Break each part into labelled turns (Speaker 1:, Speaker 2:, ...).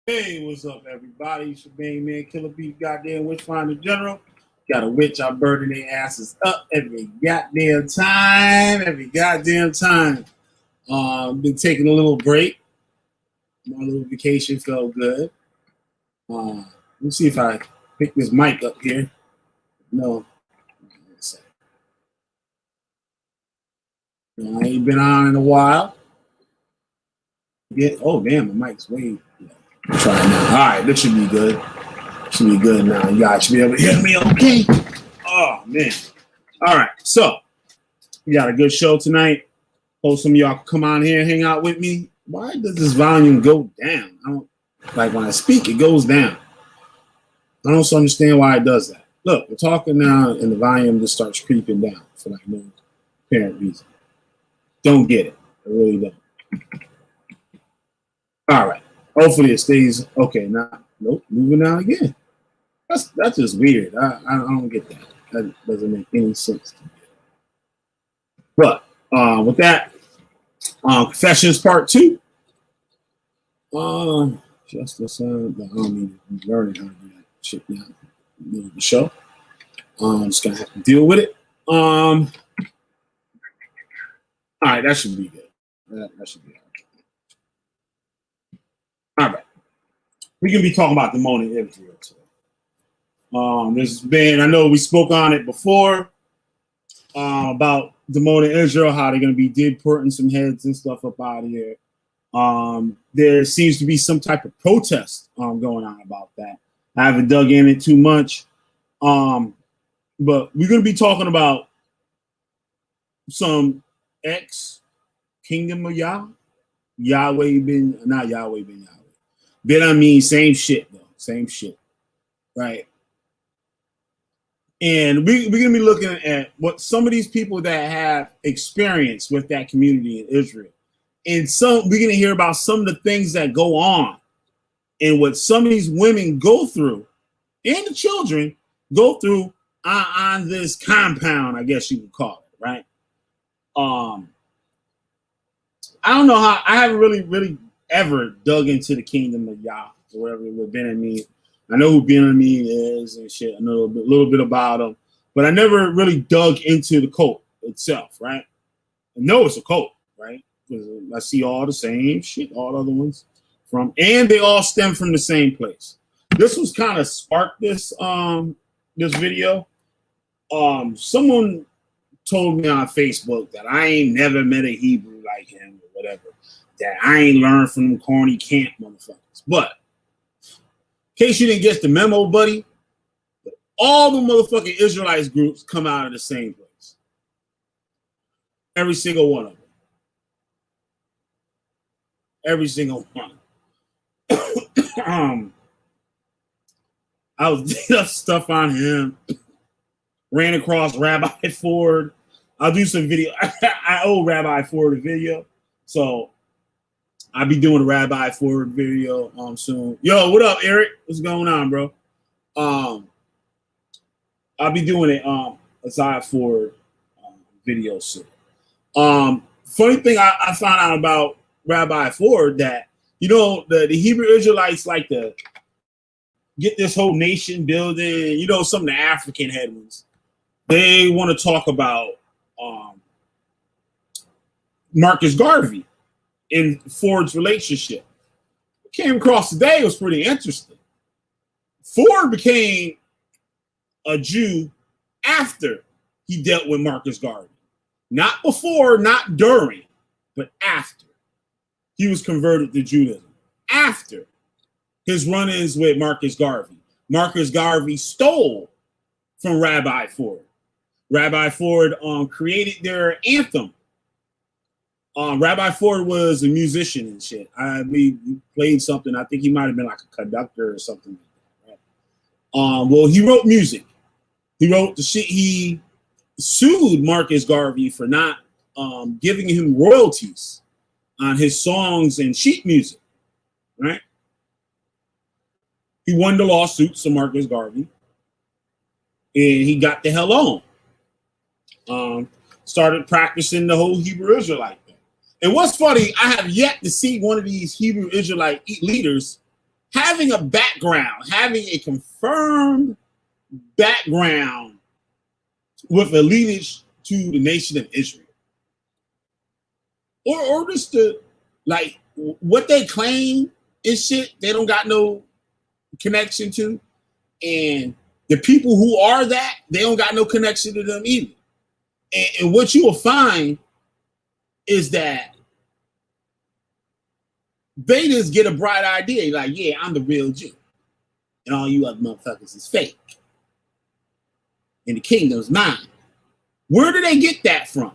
Speaker 1: Hey, what's up, everybody? It's your main man, Killer Beef, goddamn Witchfinder General. Got a witch, I'm burning their asses up every goddamn time. Been taking a little break. My little vacation felt good. Let's see if I pick this mic up here. No. I ain't been on in a while. Oh, damn, the mic's way. Try it now. All right, this should be good. Should be good now. You guys should be able to hear me okay. Oh, man. All right, so we got a good show tonight. Hope some of y'all can come on here and hang out with me. Why does this volume go down? I don't like when I speak, it goes down. I don't understand why it does that. Look, we're talking now, and the volume just starts creeping down for like no apparent reason. Don't get it. I really don't. All right. Hopefully it stays okay. Now, nope, moving now again. That's just weird. I don't get that. That doesn't make any sense to me. But with that, Confessions Part 2. Just the sound. I don't need to learn how to do that shit now. Middle of the show. Just gonna have to deal with it. All right, that should be good. That should be all right. We're going to be talking about Dimona in Israel today. There's been, I know we spoke on it before, about Dimona in Israel, how they're going to be deporting some heads and stuff up out of here. There seems to be some type of protest going on about that. I haven't dug in it too much. But we're going to be talking about some ex-kingdom of Yahweh been, not Yahweh been Yahweh. Then I mean, same shit though, same shit, right? And we're gonna be looking at what some of these people that have experience with that community in Israel, and we're gonna hear about some of the things that go on, and what some of these women go through, and the children go through on this compound, I guess you would call it, right? I don't know how. I haven't really ever dug into the kingdom of Yah or whatever with Ben-Ami. I know who Ben-Ami is and shit. I know a little bit about him, but I never really dug into the cult itself, right? I know it's a cult, right? Because I see all the same shit, all the other ones and they all stem from the same place. This was kind of sparked this video. Someone told me on Facebook that I ain't never met a Hebrew like him or whatever. That I ain't learned from them corny camp motherfuckers. But in case you didn't get the memo, buddy, all the motherfucking Israelites groups come out of the same place. Every single one of them. Every single one. I was digging up stuff on him. Ran across Rabbi Ford. I'll do some video. I owe Rabbi Ford a video. So I'll be doing a Rabbi Ford video soon. Yo, what up, Eric? What's going on, bro? I'll be doing it Isaiah Ford video soon. Funny thing I found out about Rabbi Ford that, you know, the Hebrew Israelites like to get this whole nation building, you know, some of the African headwinds. They want to talk about Marcus Garvey in Ford's relationship. What came across today was pretty interesting. Ford became a Jew after he dealt with Marcus Garvey. Not before, not during, but after. He was converted to Judaism. After his run-ins with Marcus Garvey. Marcus Garvey stole from Rabbi Ford. Rabbi Ford created their anthem. Rabbi Ford was a musician and shit. I mean, he played something. I think he might have been like a conductor or something. Right? Well, he wrote music. He wrote the shit. He sued Marcus Garvey for not giving him royalties on his songs and sheet music. Right? He won the lawsuits of Marcus Garvey, and he got the hell on. Started practicing the whole Hebrew Israelite thing. And what's funny, I have yet to see one of these Hebrew Israelite leaders having a background, having a confirmed background with allegiance to the nation of Israel. Or just the, like, what they claim is shit they don't got no connection to. And the people who are that, they don't got no connection to them either. And what you will find is that they just get a bright idea. Like, yeah, I'm the real Jew. And all you other motherfuckers is fake. And the kingdom's mine. Where did they get that from?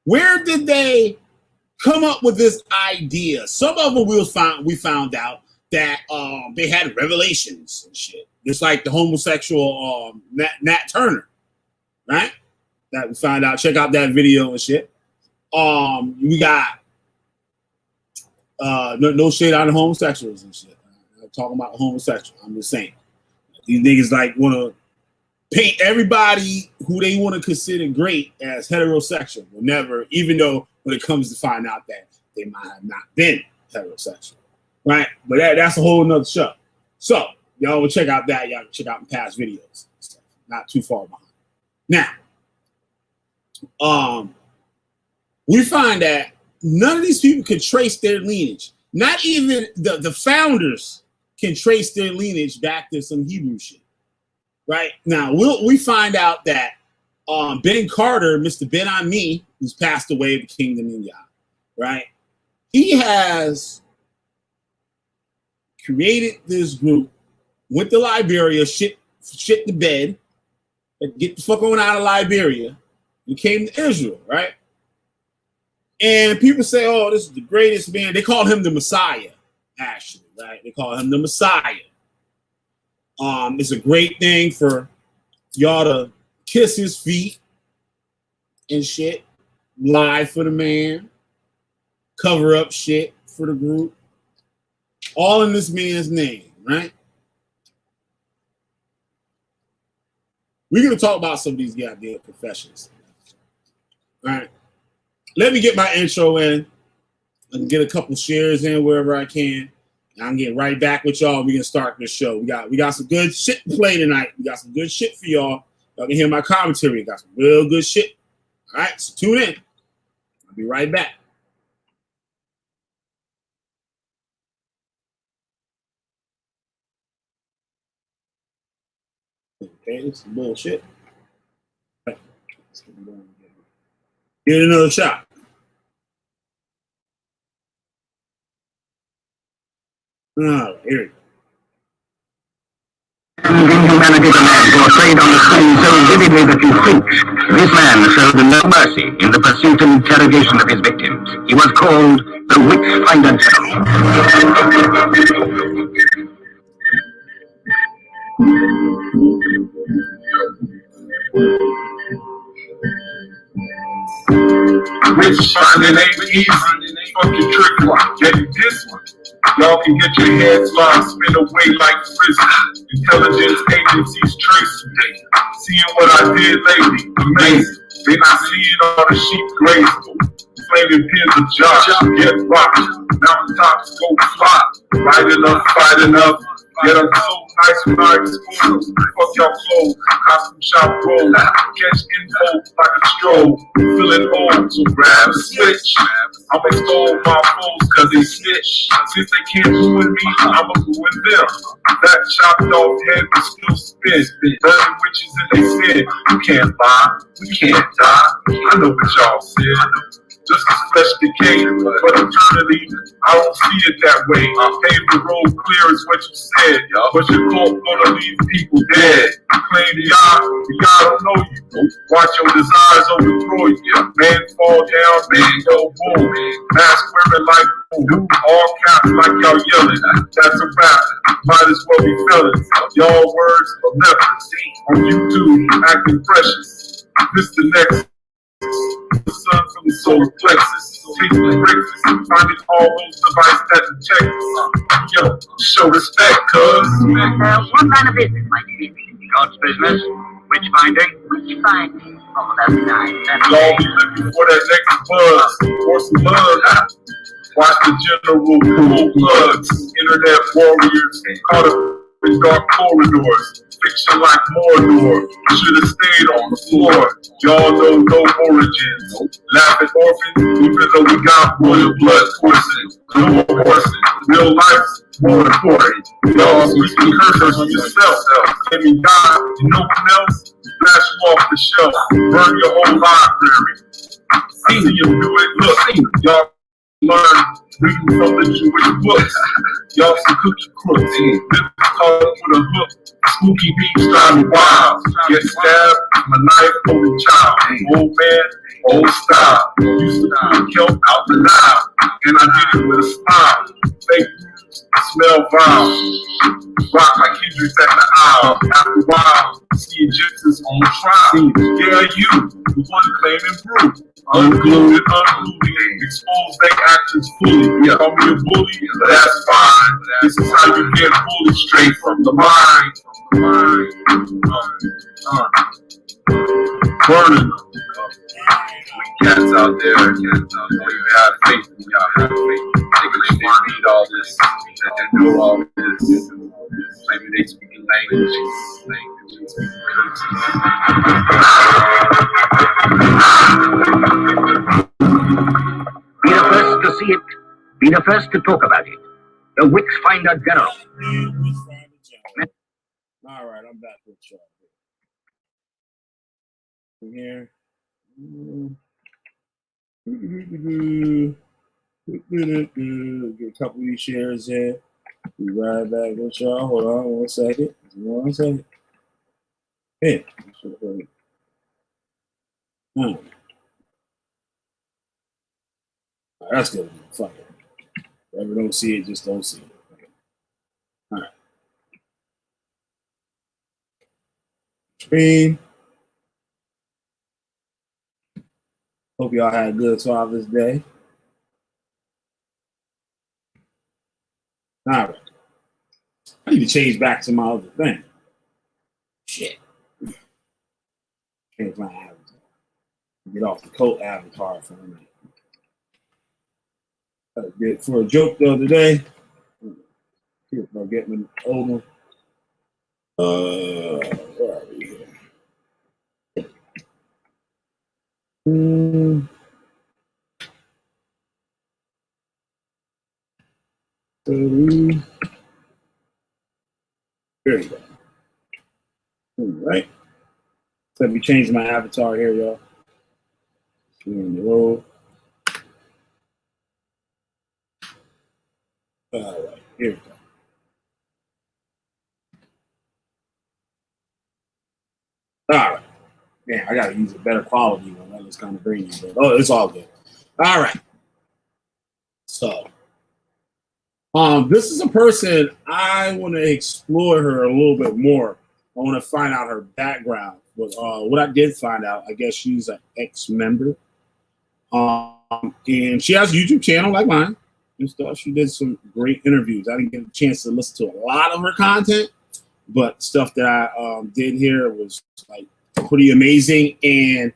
Speaker 1: Where did they come up with this idea? Some of them we found out that they had revelations and shit. Just like the homosexual Nat Turner, right? That we found out. Check out that video and shit. We got no shade on the homosexuals and shit. I'm not talking about the homosexual. I'm just saying these niggas like want to paint everybody who they want to consider great as heterosexual. Whenever, even though when it comes to find out that they might have not been heterosexual, right? But that's a whole nother show. So y'all will check out that. Y'all can check out in past videos. Not too far behind. Now, we find that none of these people can trace their lineage. Not even the founders can trace their lineage back to some Hebrew shit. Right now, we find out that Ben Carter, Mr. Ben Ami, who's passed away of the kingdom in Yah, right? He has created this group, went to Liberia, shit the bed, get the fuck on out of Liberia, and came to Israel, right? And people say, "Oh, this is the greatest man." They call him the Messiah, actually, right? They call him the Messiah. It's a great thing for y'all to kiss his feet and shit, lie for the man, cover up shit for the group, all in this man's name, right? We're going to talk about some of these goddamn professions. All right. Let me get my intro in and get a couple shares in wherever I can. I'm getting right back with y'all. We're gonna start this show. We got some good shit to play tonight. We got some good shit for y'all. Y'all can hear my commentary. We got some real good shit. All right, so tune in. I'll be right back. Okay, this is bullshit. All right. Get another shot. Oh, here we go.
Speaker 2: Inhumanity demands portrayed on the screen so vividly that you flinch. This man showed no mercy in the pursuit and interrogation of his victims. He was called the Witch Finder General.
Speaker 3: Witch finding ain't easy. Fuck your trick one. Get this one. Y'all can get your heads lost, spin away like prison. Intelligence agencies tracing me. Seeing what I did lately, amazing. They not seeing all the sheep grazing. Flaming pins of Josh, get rocked. Mountaintops go fly. Right enough, fight enough. Yet I'm so nice when I expose. Fuck y'all clothes, costume shop roll. Catch info like a stroll. Feeling old, so grab a switch. I'ma extol my foes cause they snitch. Since they can't ruin me, I'ma ruin them. That chopped off head will still spin. Burning witches in they sin. You can't lie, we can't die. I know what y'all said. Just as flesh decay, but eternally, I don't see it that way. I paved the road clear is what you said, but your cult gonna leave people dead. You claim the God don't know you. Watch your desires overthrow you. Man fall down, man go boom. Mask wearing like boom. All caps like y'all yelling. That's a rap. Might as well be felons. Y'all words will never see on YouTube acting precious. This the next. The sun from the solar plexus, tasting breakfast, finding all those devices that detect us. Yo, show respect, cuz.
Speaker 2: What kind of business, my dear? God's business. Witch finding? Witch finding. Oh, that's nice.
Speaker 3: Y'all be looking for that next buzz or some love. Watch the general pull plugs, internet warriors, caught up in dark corridors. Fiction like Mordor, should've stayed on the floor. Y'all know no origins. Laughing orphans, even though we got royal blood coursing. No abortion, real life's more important. Y'all speaking curses on yourself. Let me die, and no one else. Blast you off the shelf, burn your whole library. I see them do it. Look, y'all learn reading from the Jewish books. Y'all some cookie crooks. Biblical call with a hook. Spooky beats driving wild. Get stabbed, my knife holding child. Old man, old style. Used to pull kelp out the Nile. And I did it with a smile. Fake news, smell vile. Rock like Hendrix at the aisle. After a while, see Egyptians on trial. Yeah, you, the one claiming proof. Unglued and unglued, expose their actions fully. Call me a bully, that's fine. This is how you get bullied straight from the mind. Burning. Cats out there, you have faith in y'all, have faith. They can read all this, and know all this. Maybe they speak languages, speak
Speaker 2: Be the first to see it. Be the first to talk about it. The Witch Finder General.
Speaker 1: All right, I'm back with y'all here. Get a couple of these shares in. Be right back with y'all. Hold on 1 second. 1 second. Hey. That's good. Fuck it. If you don't see it, just don't see it. All right. Screen. Hope y'all had a good Father's Day. All right. I need to change back to my other thing. Shit. Change my avatar. Get off the coat avatar for a minute. I did for a joke the other day. Here, I'll get me over. Where are we here? There you go. All right. So let me change my avatar here, y'all. In the road. All right, here we go. All right. Man, I gotta use a better quality one. That was kind of grainy, but it's all good. All right. So, this is a person I want to explore her a little bit more. I want to find out her background. But what I did find out, I guess she's an ex-member, and she has a YouTube channel like mine and stuff. She did some great interviews. I didn't get a chance to listen to a lot of her content, but stuff that I did here was like pretty amazing and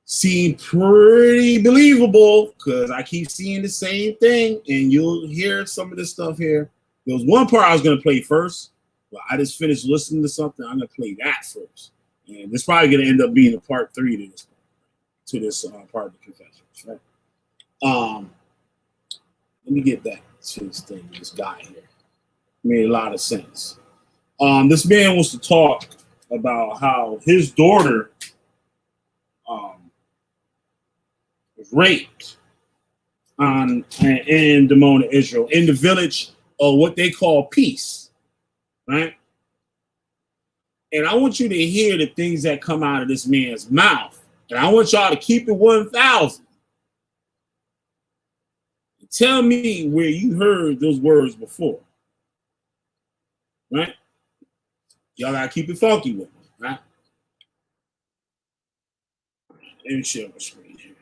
Speaker 1: seemed pretty believable because I keep seeing the same thing, and you'll hear some of this stuff here. There was one part I was going to play first, but I just finished listening to something. I'm going to play that first, and this probably going to end up being a part 3 to this part of the confessions, right? Let me get back to this thing. This guy here made a lot of sense. This man wants to talk about how his daughter was raped in Dimona, Israel, in the village of what they call peace, right? And I want you to hear the things that come out of this man's mouth. And I want y'all to keep it 1,000. Tell me where you heard those words before, right? Y'all gotta keep it funky with me, right? Let me share my screen here.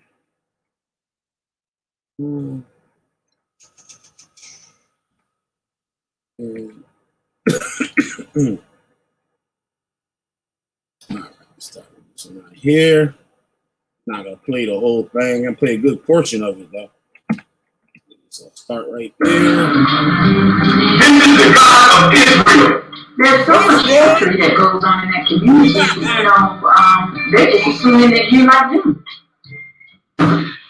Speaker 1: Start this right here. Not gonna play the whole thing. I'm gonna play a good portion of it though. So I'll start right there.
Speaker 3: This is the God of Israel.
Speaker 4: There's so much history that goes on in that community. They're just assuming that you're like them.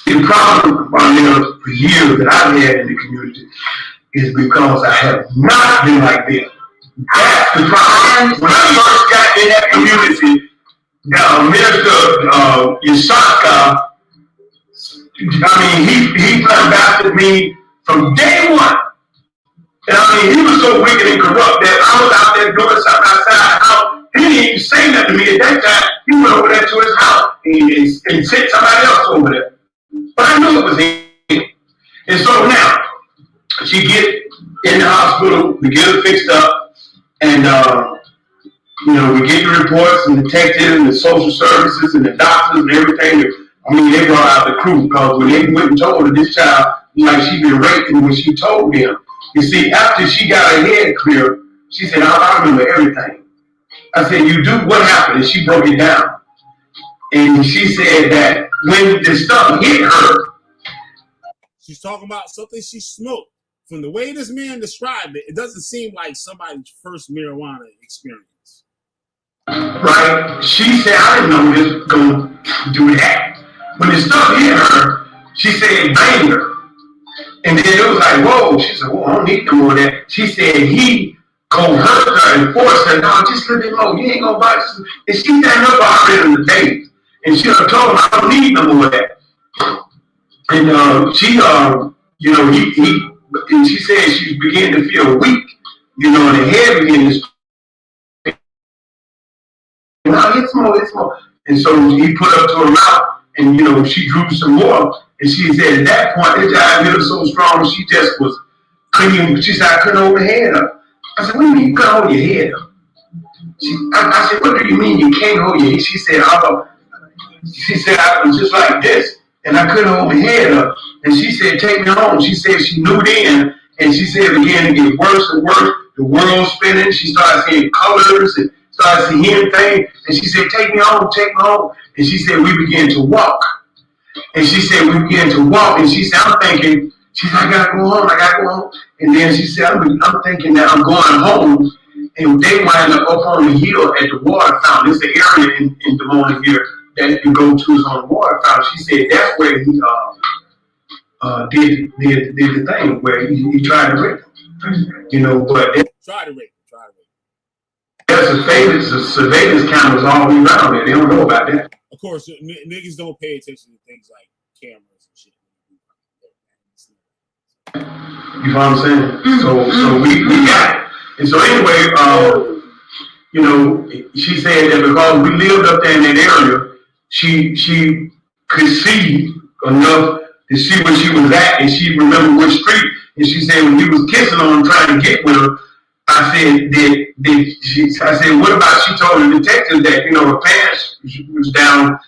Speaker 3: The problem for years that I've had in the community is because I have not been like them. That's the problem. When I first got in that community, Minister Yashaka, he lambasted me from day one. And he was so wicked and corrupt that I was out there doing something outside the house. He didn't even say nothing to me at that time. He went over there to his house and sent somebody else over there. But I knew it was him. And so now, she get in the hospital, we get her fixed up, and we get the reports and the detectives and the social services and the doctors and everything. They brought out the crew because when they went and told her this child, like she been raped, and when she told them, you see, after she got her head clear, she said, I remember everything. I said, you do? What happened? And she broke it down. And she said that when the stuff hit her,
Speaker 1: she's talking about something she smoked. From the way this man described it, it doesn't seem like somebody's first marijuana experience.
Speaker 3: Right? She said, I didn't know this was going to do that. When the stuff hit her, she said, banger. And then it was like, whoa. She said, whoa, I don't need no more of that. She said, he coerced her and forced her, no, just a little bit more. You ain't going to buy this. And she stand up already in the days. And she told him, I don't need no more of that. And and she said she began to feel weak, and the head began to spin. No, it's more. And so he put her to her mouth, and she drew some more. And she said at that point, this guy hit her so strong, she just was she said, I couldn't hold her head up. I said, what do you mean you couldn't hold your head up? I said, what do you mean you can't hold your head? She said, I was just like this, and I couldn't hold my head up. And she said, take me home. She said she knew then, and she said it began to get worse and worse. The world spinning. She started seeing colors and started seeing things. And she said, take me home. And she said, we began to walk. And she said, we began to walk. And she said, I'm thinking, she said, I gotta go home. And then she said, I'm thinking that I'm going home. And they wind up on the hill at the water fountain. It's the area in Dimona here that you go to is on the water fountain. She said that's where he did the thing where he tried to rape him. But
Speaker 1: Try to rape.
Speaker 3: There's a surveillance cameras all the way around there. They don't know about that.
Speaker 1: Of course, niggas don't pay attention to things like cameras and shit.
Speaker 3: You know what I'm saying? So we got it. And so anyway, she said that because we lived up there in that area, she could see enough to see where she was at, and she remembered which street. And she said when he was kissing her and trying to get with her, I said, what about, she told the detective that, her pants was down.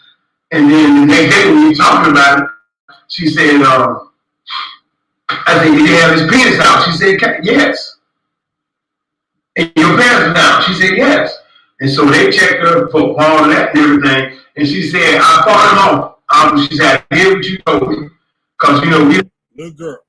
Speaker 3: And then the next day when we were talking about it, she said, I said, did he have his penis out? She said, yes. And your pants are down? She said, yes. And so they checked her for all of that and everything. And she said, I fought him off. She said, I did what you told me. Because, we
Speaker 1: good girl.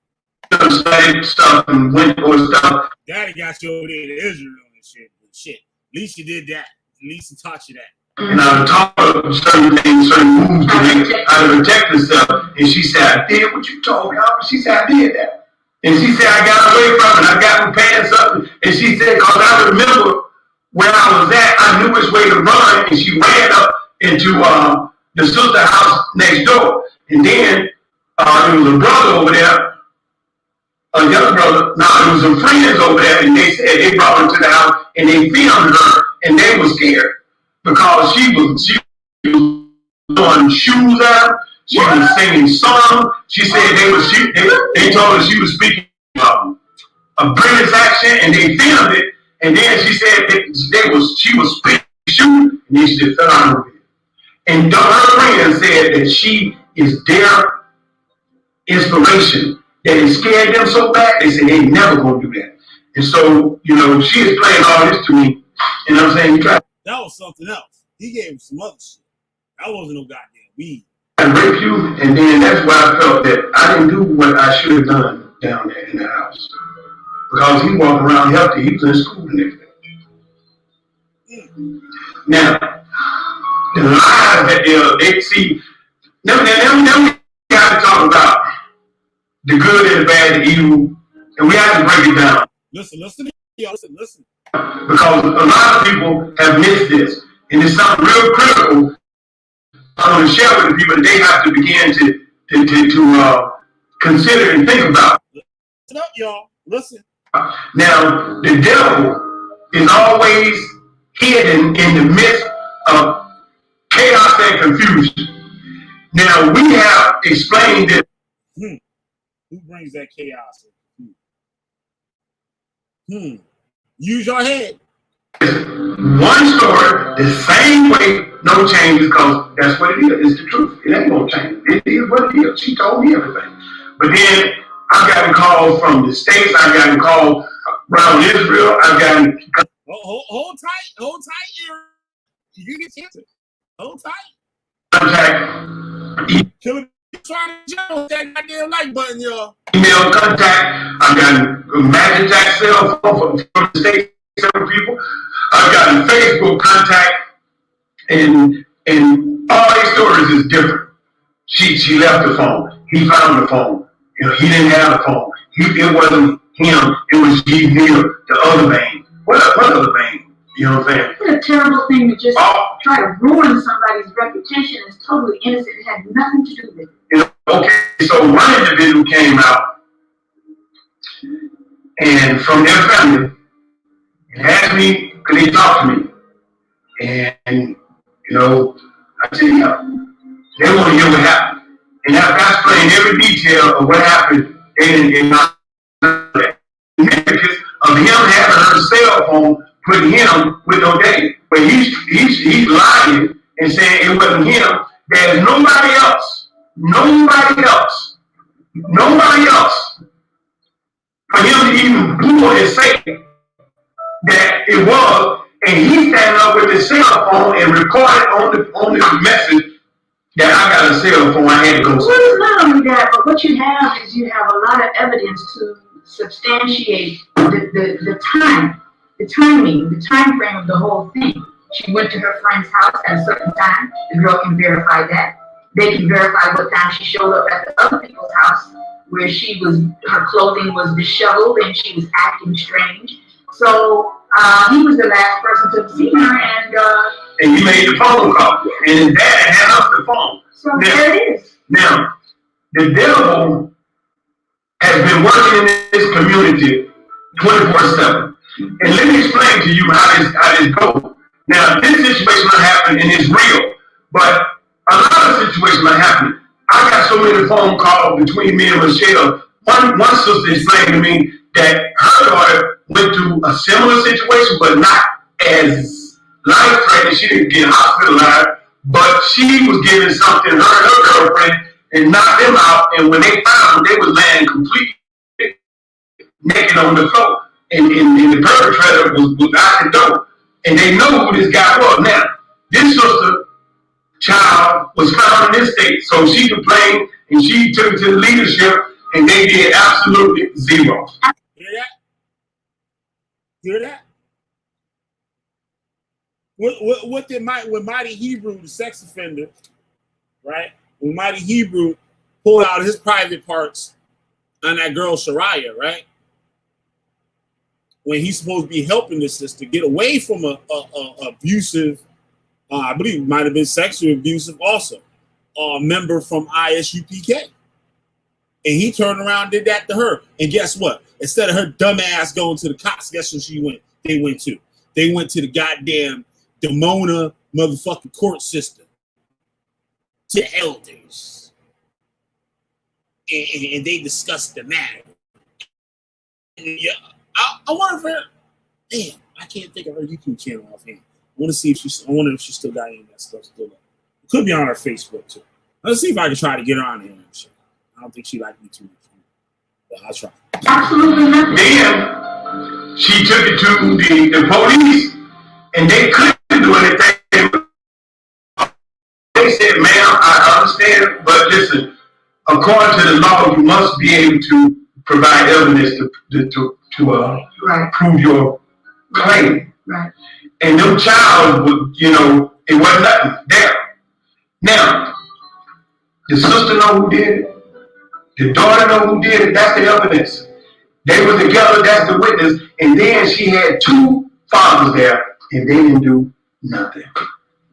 Speaker 3: Studied stuff and went for stuff.
Speaker 1: Daddy got you over there to Israel and shit. At least you did that. At least he taught you that.
Speaker 3: And I taught her certain things, certain moves to make how to protect herself. And she said, I did what you told me. She said, I did that. And she said, I got away from it. I got my pants up. And she said, because I remember where I was at, I knew which way to run. And she ran up into the sister house next door. And then there was a brother over there, a young brother. Now, there was some friends over there, and they said they brought her to the house, and they filmed her, and they were scared because she was throwing shoes out. She was singing songs. She said they told her she was speaking a British accent, and they filmed it. And then she said she was speaking shooting, and then she just fell out of it. And her friend said that she is their inspiration. That it scared them so bad, they said they ain't never gonna do that. And so, she is playing all this to me. And I'm saying,
Speaker 1: that was something else. He gave him some other shit. That wasn't no goddamn weed.
Speaker 3: I raped you, and then that's why I felt that I didn't do what I should have done down there in the house. Because he walked around healthy, he was in school and everything. Now, the lies that they see, now we got to talk about the good and the bad, the evil, and we have to break it down.
Speaker 1: Listen, listen.
Speaker 3: Because a lot of people have missed this, and it's something real critical I want to share with the people that they have to begin to consider and think about.
Speaker 1: Listen up, y'all. Listen.
Speaker 3: Now, the devil is always hidden in the midst of chaos and confusion. Now, we have explained it.
Speaker 1: Who brings that chaos? Use your head.
Speaker 3: One story, the same way, no changes, because that's what it is. It's the truth. It ain't gonna change. It is what it is. She told me everything. But then I got a call from the States. I got a call around Israel. I got
Speaker 1: hold tight, Aaron. You get chances. Hold tight.
Speaker 3: Contact.
Speaker 1: Killer trying to jump that goddamn like button, y'all.
Speaker 3: Email contact. I got a Magic Jack cell phone from the States. Several people. I've gotten Facebook contact, and all these stories is different. She left the phone. He found the phone. You know, he didn't have the phone. It wasn't him. It was he near the other vein. What other vein? You know what I'm saying?
Speaker 4: What a terrible thing to just try to ruin somebody's reputation. Is totally innocent. It had nothing to do with it.
Speaker 3: You know, okay, so one individual came out, and from their family, and asked me, could they talk to me? And, you know, I said, yeah. They want to hear what happened. And after I explained every detail of what happened, they didn't know that. Because of him having her cell phone, putting him with no date. But he's lying and saying it wasn't him. There's nobody else for him to even Google and say that it was, and he standing up with his cell phone and recorded on the message that I got a cell phone. I had to go.
Speaker 4: Well, it's not only that, but what you have is you have a lot of evidence to substantiate the timing, the time frame of the whole thing. She went to her friend's house at a certain time. The girl can verify that. They can verify what time she showed up at the other people's house, where her clothing was disheveled and she was acting strange. So he was the last person to have seen her,
Speaker 3: and he made the phone call, and his dad had up the phone.
Speaker 4: So there it is.
Speaker 3: Now, the devil has been working in this community 24/7. And let me explain to you how this goes. Now, this situation might happen, and it's real, but a lot of situations might happen. I got so many phone calls between me and Michelle. One sister explained to me that her daughter went through a similar situation, but not as life-threatening. She didn't get hospitalized, but she was given something, her and her girlfriend, and knocked them out. And when they found them, they was laying completely naked on the floor. And the perpetrator was out the door. And they know who this guy was. Now, this sister child was found in this state, so she complained, and she took it to the leadership, and they did absolutely zero.
Speaker 1: Hear that? Hear that? What did Mighty Hebrew, the sex offender, right? When Mighty Hebrew pulled out his private parts on that girl Shariah, right? When he's supposed to be helping this sister get away from a abusive, I believe it might have been sexually abusive also, member from ISUPK. And he turned around and did that to her. And guess what? Instead of her dumb ass going to the cops, guess what they went to? They went to the goddamn Dimona motherfucking court system. To the elders. And they discussed the matter. And yeah, I wonder if her, damn, I can't think of her YouTube channel offhand. I wonder if she still got any of that stuff still up. It could be on her Facebook too. Let's see if I can try to get her on here and shit. I don't think she liked me too much, but I'll try.
Speaker 4: Absolutely nothing.
Speaker 3: Then she took it to the police, and they couldn't do anything they said, ma'am, I understand, but listen, according to the law, you must be able to provide evidence to prove your claim.
Speaker 4: Right.
Speaker 3: And no child would, it wasn't nothing there. Now, the sister know who did it. The daughter know who did it. That's the evidence. They were together. That's the witness. And then she had two fathers there, and they didn't do nothing.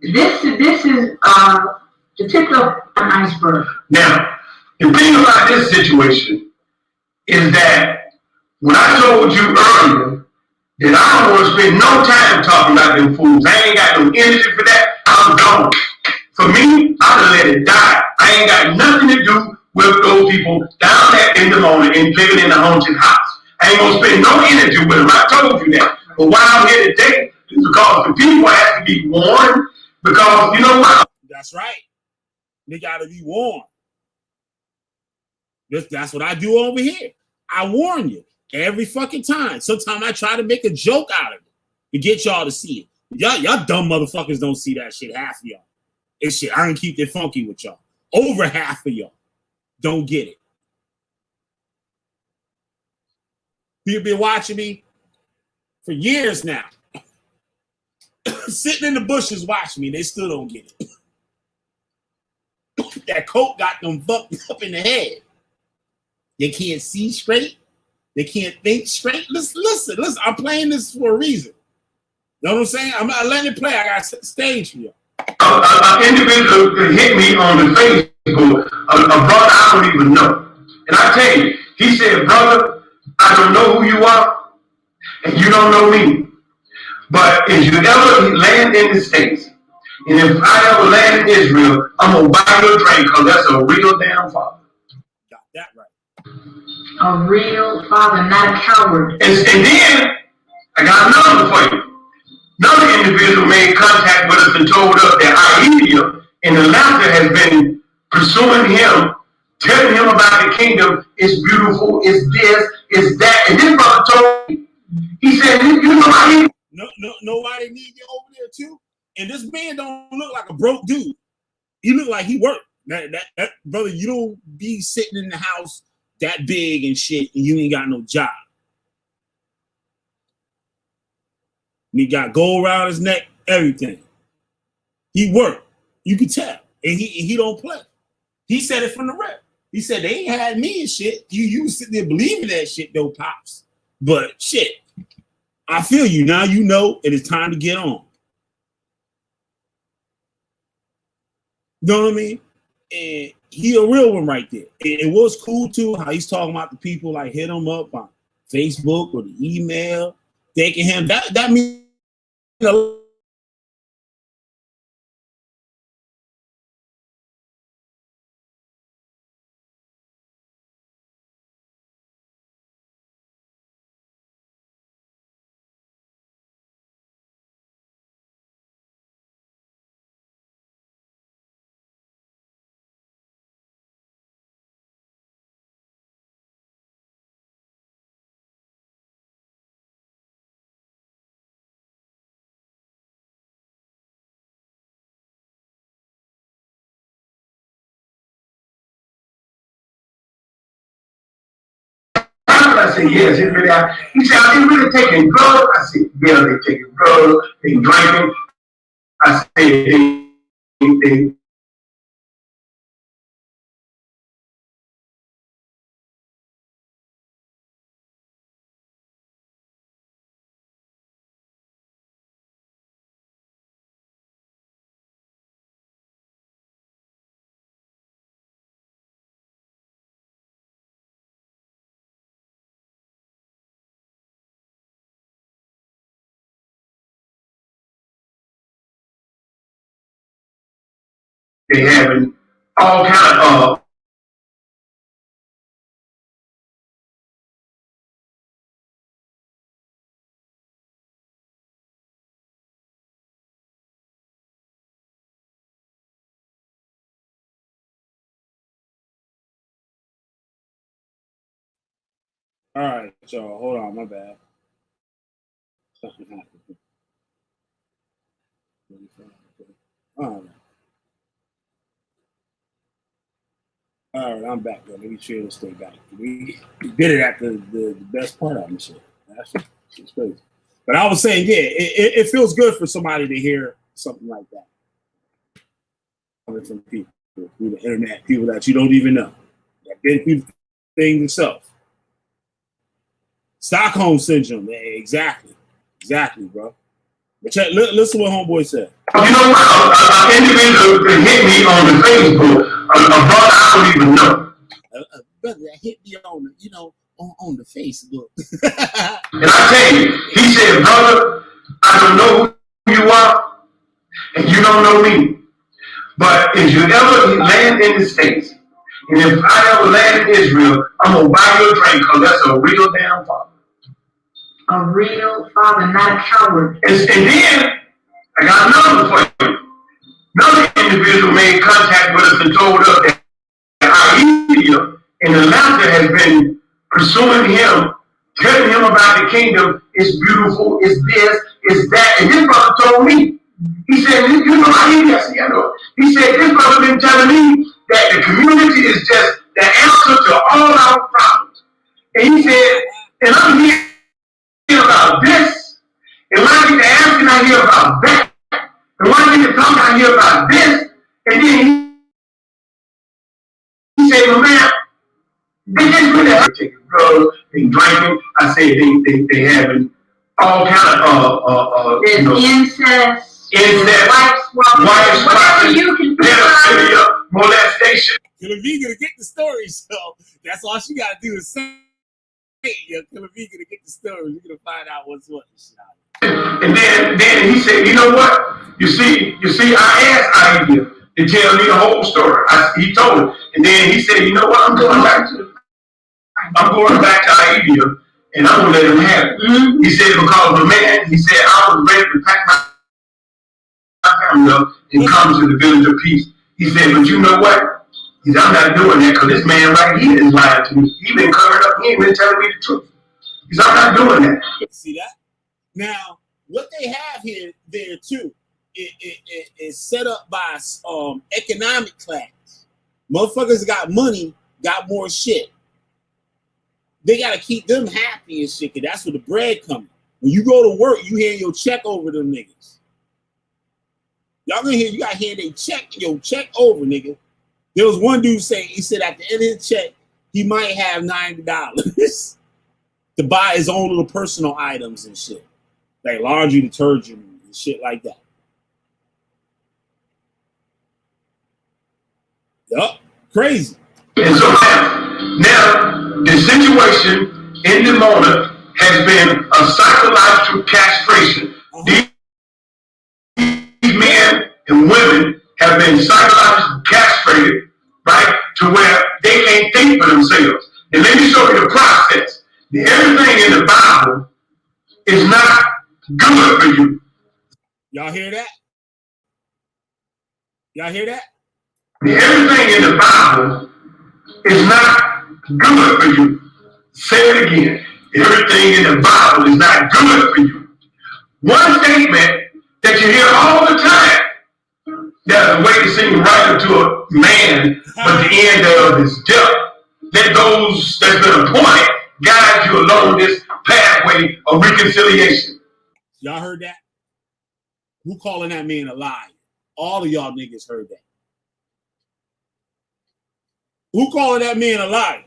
Speaker 4: This is the tip of an iceberg.
Speaker 3: Now, the thing about this situation is that when I told you earlier that I don't want to spend no time talking about them fools. I ain't got no energy for that. I'm gone. For me, I'd let it die. I ain't got nothing to do with those people down there in Dimona and living in a haunted house. I ain't gonna spend no energy with them. I told you that. But why I'm here today is because the people have to be warned. Because you know what?
Speaker 1: That's right. They gotta be warned. That's what I do over here. I warn you every fucking time. Sometimes I try to make a joke out of it to get y'all to see it. Y'all dumb motherfuckers don't see that shit. Half of y'all. It's shit. I don't keep it funky with y'all. Over half of y'all don't get it. You've been watching me for years now. Sitting in the bushes watching me. They still don't get it. That coat got them fucked up in the head. They can't see straight. They can't think straight. Listen. I'm playing this for a reason. You know what I'm saying? I'm not letting it play. I got stage for you.
Speaker 3: An individual hit me on the Facebook, a brother I don't even know. And I tell you, he said, brother, I don't know who you are, and you don't know me. But if you ever land in the States, and if I ever land in Israel, I'm going to buy you a drink because that's a real damn father.
Speaker 1: Got that right.
Speaker 4: A real father, not a coward.
Speaker 3: And then, I got another for you. Another individual made contact with us and told us that Aida in Atlanta has been pursuing him, telling him about the kingdom. It's beautiful, it's this, it's that. And this brother told me, he said, you know Aida?
Speaker 1: Nobody need you over there too. And this man don't look like a broke dude. He look like he worked. That brother, you don't be sitting in the house that big and shit, and you ain't got no job. He got gold around his neck, everything. He worked. You can tell. And he don't play. He said it from the rep. He said they ain't had me and shit. You sitting there believing that shit though, Pops. But shit, I feel you. Now you know it is time to get on. You know what I mean? And he a real one right there. It was cool too how he's talking about the people like hit him up on Facebook or the email, thanking him. That means
Speaker 3: I said, yes, it really. He said, are they really taking drugs? I said, yeah, they taking drugs, they drinking. I said, they having all kind of
Speaker 1: all right, y'all. Hold on, my bad. Something happened. All right. All right, I'm back though. Maybe chill and stay back. We did it at the best part of the shit. That's crazy. But I was saying, yeah, it feels good for somebody to hear something like that coming from people through the internet, people that you don't even know, that been through the thing themselves. Stockholm syndrome, exactly, bro. But check, listen to what homeboy said.
Speaker 3: You know what? An individual that hit me on the Facebook, a brother I don't even know.
Speaker 1: A brother that hit me on the, on the Facebook.
Speaker 3: And I tell you, he said, brother, I don't know who you are, and you don't know me. But if you ever land in the States, and if I ever land in Israel, I'm going to buy you a drink because that's a real damn father.
Speaker 4: A real father, not a coward.
Speaker 3: And then, I got another for you. Another individual made contact with us and told us that Idea in Atlanta has been pursuing him, telling him about the kingdom. It's beautiful, it's this, it's that. And this brother told me, he said, you know Idea? I said, I know. He said, this brother been telling me that the community is just the answer to all our problems. And he said, and I'm hearing about this, and when I get to asking, I hear about that. And when I get to talking, I hear about this. And then he said, well, man, they just really have taking drugs, they drinking. I said they having all kind of
Speaker 4: incest,
Speaker 3: wife
Speaker 4: whatever you can
Speaker 3: pedophilia, molestation.
Speaker 1: Killer V gonna get the story, so that's all she gotta do is say it. Killer V gonna get the story. You're gonna find out what's what.
Speaker 3: And then he said, you know what? You see, I asked Idea to tell me the whole story. He told it. And then he said, you know what? I'm going back to Idea, and I'm gonna let him have it. Mm-hmm. He said, because the man, he said, I was ready to pack my family up and come to the village of peace. He said, but you know what? He said, I'm not doing that because this man right here is lying to me. He been covered up. He ain't been telling me the truth. He said, I'm not doing that.
Speaker 1: See that? Now, what they have here, there too, is set up by economic class. Motherfuckers got money, got more shit. They gotta keep them happy and shit, cause that's where the bread coming. When you go to work, you hand your check over to them niggas. Y'all gonna hear you gotta hand your check over, nigga. There was one dude saying, he said at the end of the check, he might have $90 to buy his own little personal items and shit. Like laundry detergent and shit like that. Yup, crazy.
Speaker 3: And so now the situation in Dimona has been a psychological castration. These men and women have been psychologically castrated, right, to where they can't think for themselves. And let me show you the process. Everything in the Bible is not good for you.
Speaker 1: Y'all hear that? Y'all hear that?
Speaker 3: Everything in the Bible is not good for you. Say it again. Everything in the Bible is not good for you. One statement that you hear all the time, there's a way to seem right unto a man, but the end of is death. Let those that's been appointed guide you along this pathway of reconciliation.
Speaker 1: Y'all heard that? Who calling that man a liar? All of y'all niggas heard that. Who calling that man a liar?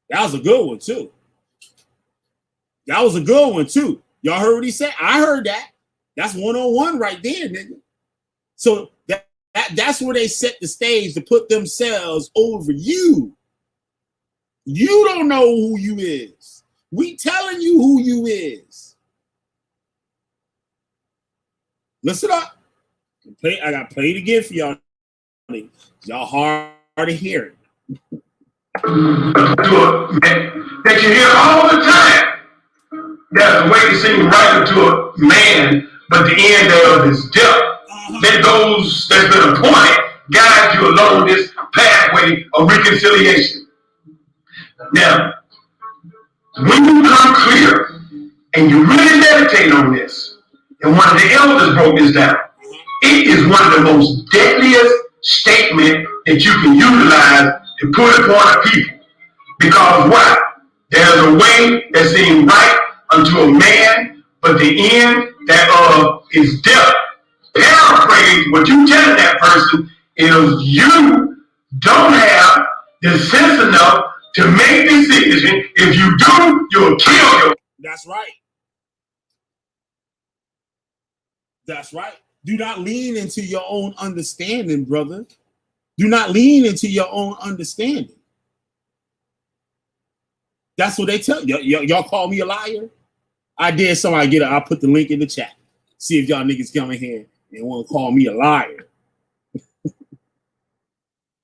Speaker 1: That was a good one too. That was a good one too. Y'all heard what he said? I heard that. That's 101 right there, nigga. So that's where they set the stage to put themselves over you. You don't know who you is. We telling you who you is. Listen up. I got played again for y'all. Y'all hard to hear it.
Speaker 3: That you hear all the time. There's a way to seem right unto a man, but the end of is death. Let those that's been appointed guide you along this pathway of reconciliation. Now, when you come clear and you really meditate on this, and one of the elders broke this down, it is one of the most deadliest statements that you can utilize to put upon the people. Because why? There's a way that seems right unto a man, but the end that is death. Paraphrase, what you telling that person is you don't have the sense enough to make decision. If you do, you'll kill your.
Speaker 1: That's right. That's right. Do not lean into your own understanding, brother. Do not lean into your own understanding. That's what they tell you. Y'all call me a liar? I dare somebody get it. I'll put the link in the chat. See if y'all niggas come in here and want to call me a liar.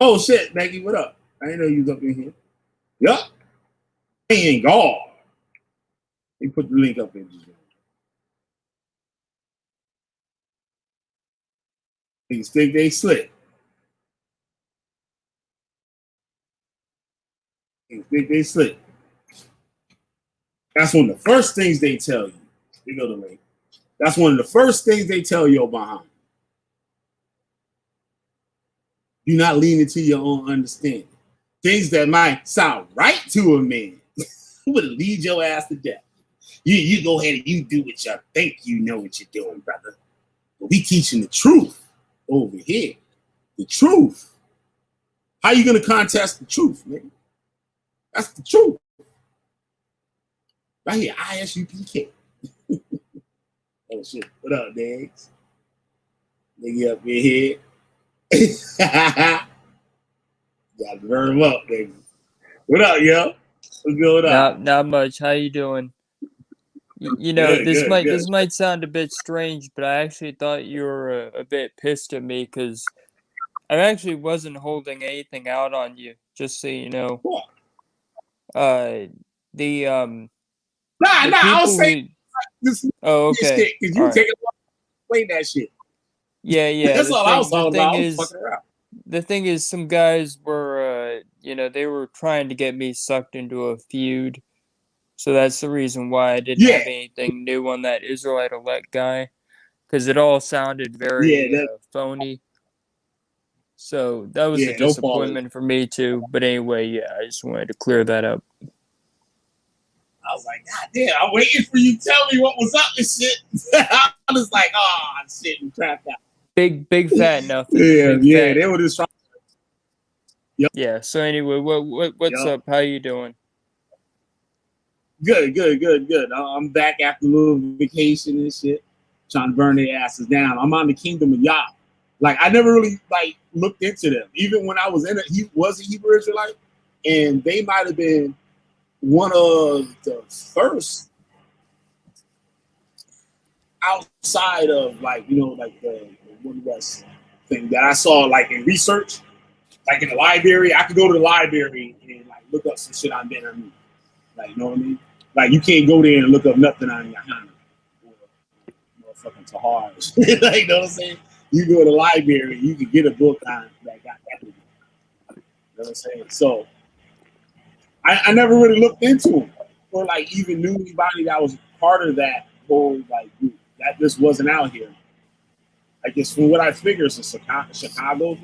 Speaker 1: Oh shit, Maggie, what up? I didn't know you was up in here. Yup. And God. They put the link up in the chat. Niggas think they slick. Niggas think they slick. That's one of the first things they tell you. You know the link. That's one of the first things they tell you behind. Do not lean into your own understanding. Things that might sound right to a man would lead your ass to death. You go ahead and you do what you think you know what you're doing, brother. But we teaching the truth over here. The truth. How you gonna contest the truth, man? That's the truth. Right here, ISUPK. Oh shit. What up, Dags? Nigga up in here. Gotta burn him up, baby. What up, yo? What's going on?
Speaker 5: Not much. How you doing? You know,
Speaker 1: Good,
Speaker 5: this
Speaker 1: good.
Speaker 5: might sound a bit strange, but I actually thought you were a bit pissed at me because I actually wasn't holding anything out on you. Just so you know.
Speaker 1: What?
Speaker 5: The
Speaker 1: I was saying this.
Speaker 5: Oh, okay.
Speaker 1: Because you take it away that shit.
Speaker 5: Yeah.
Speaker 1: That's all I was talking about. I was fucking around.
Speaker 5: The thing is, some guys were, they were trying to get me sucked into a feud. So that's the reason why I didn't have anything new on that Israelite elect guy. Because it all sounded very phony. So that was a disappointment for me too. But anyway, yeah, I just wanted to clear that up.
Speaker 1: I was like, God damn, I'm waiting for you to tell me what was up and shit. I was like, oh, shit, and crapped out.
Speaker 5: Big fat nothing.
Speaker 1: They were just trying. Yep.
Speaker 5: Yeah. So anyway, what's up? How you doing?
Speaker 1: Good. I'm back after a little vacation and shit, trying to burn their asses down. I'm on the kingdom of Yah. Like I never really looked into them. Even when I was in it, he was a Hebrew Israelite, and they might have been one of the first outside of the One West thing that I saw in research, in the library. I could go to the library and look up some shit on Ben Ami. You know what I mean? You can't go there and look up nothing on Yohana or fucking Tahar. You know what I'm saying? You go to the library, you can get a book on that got that. You know what I'm saying? So I never really looked into them or even knew anybody that was part of that whole group. That just wasn't out here. I guess from what I figure, it's a Chicago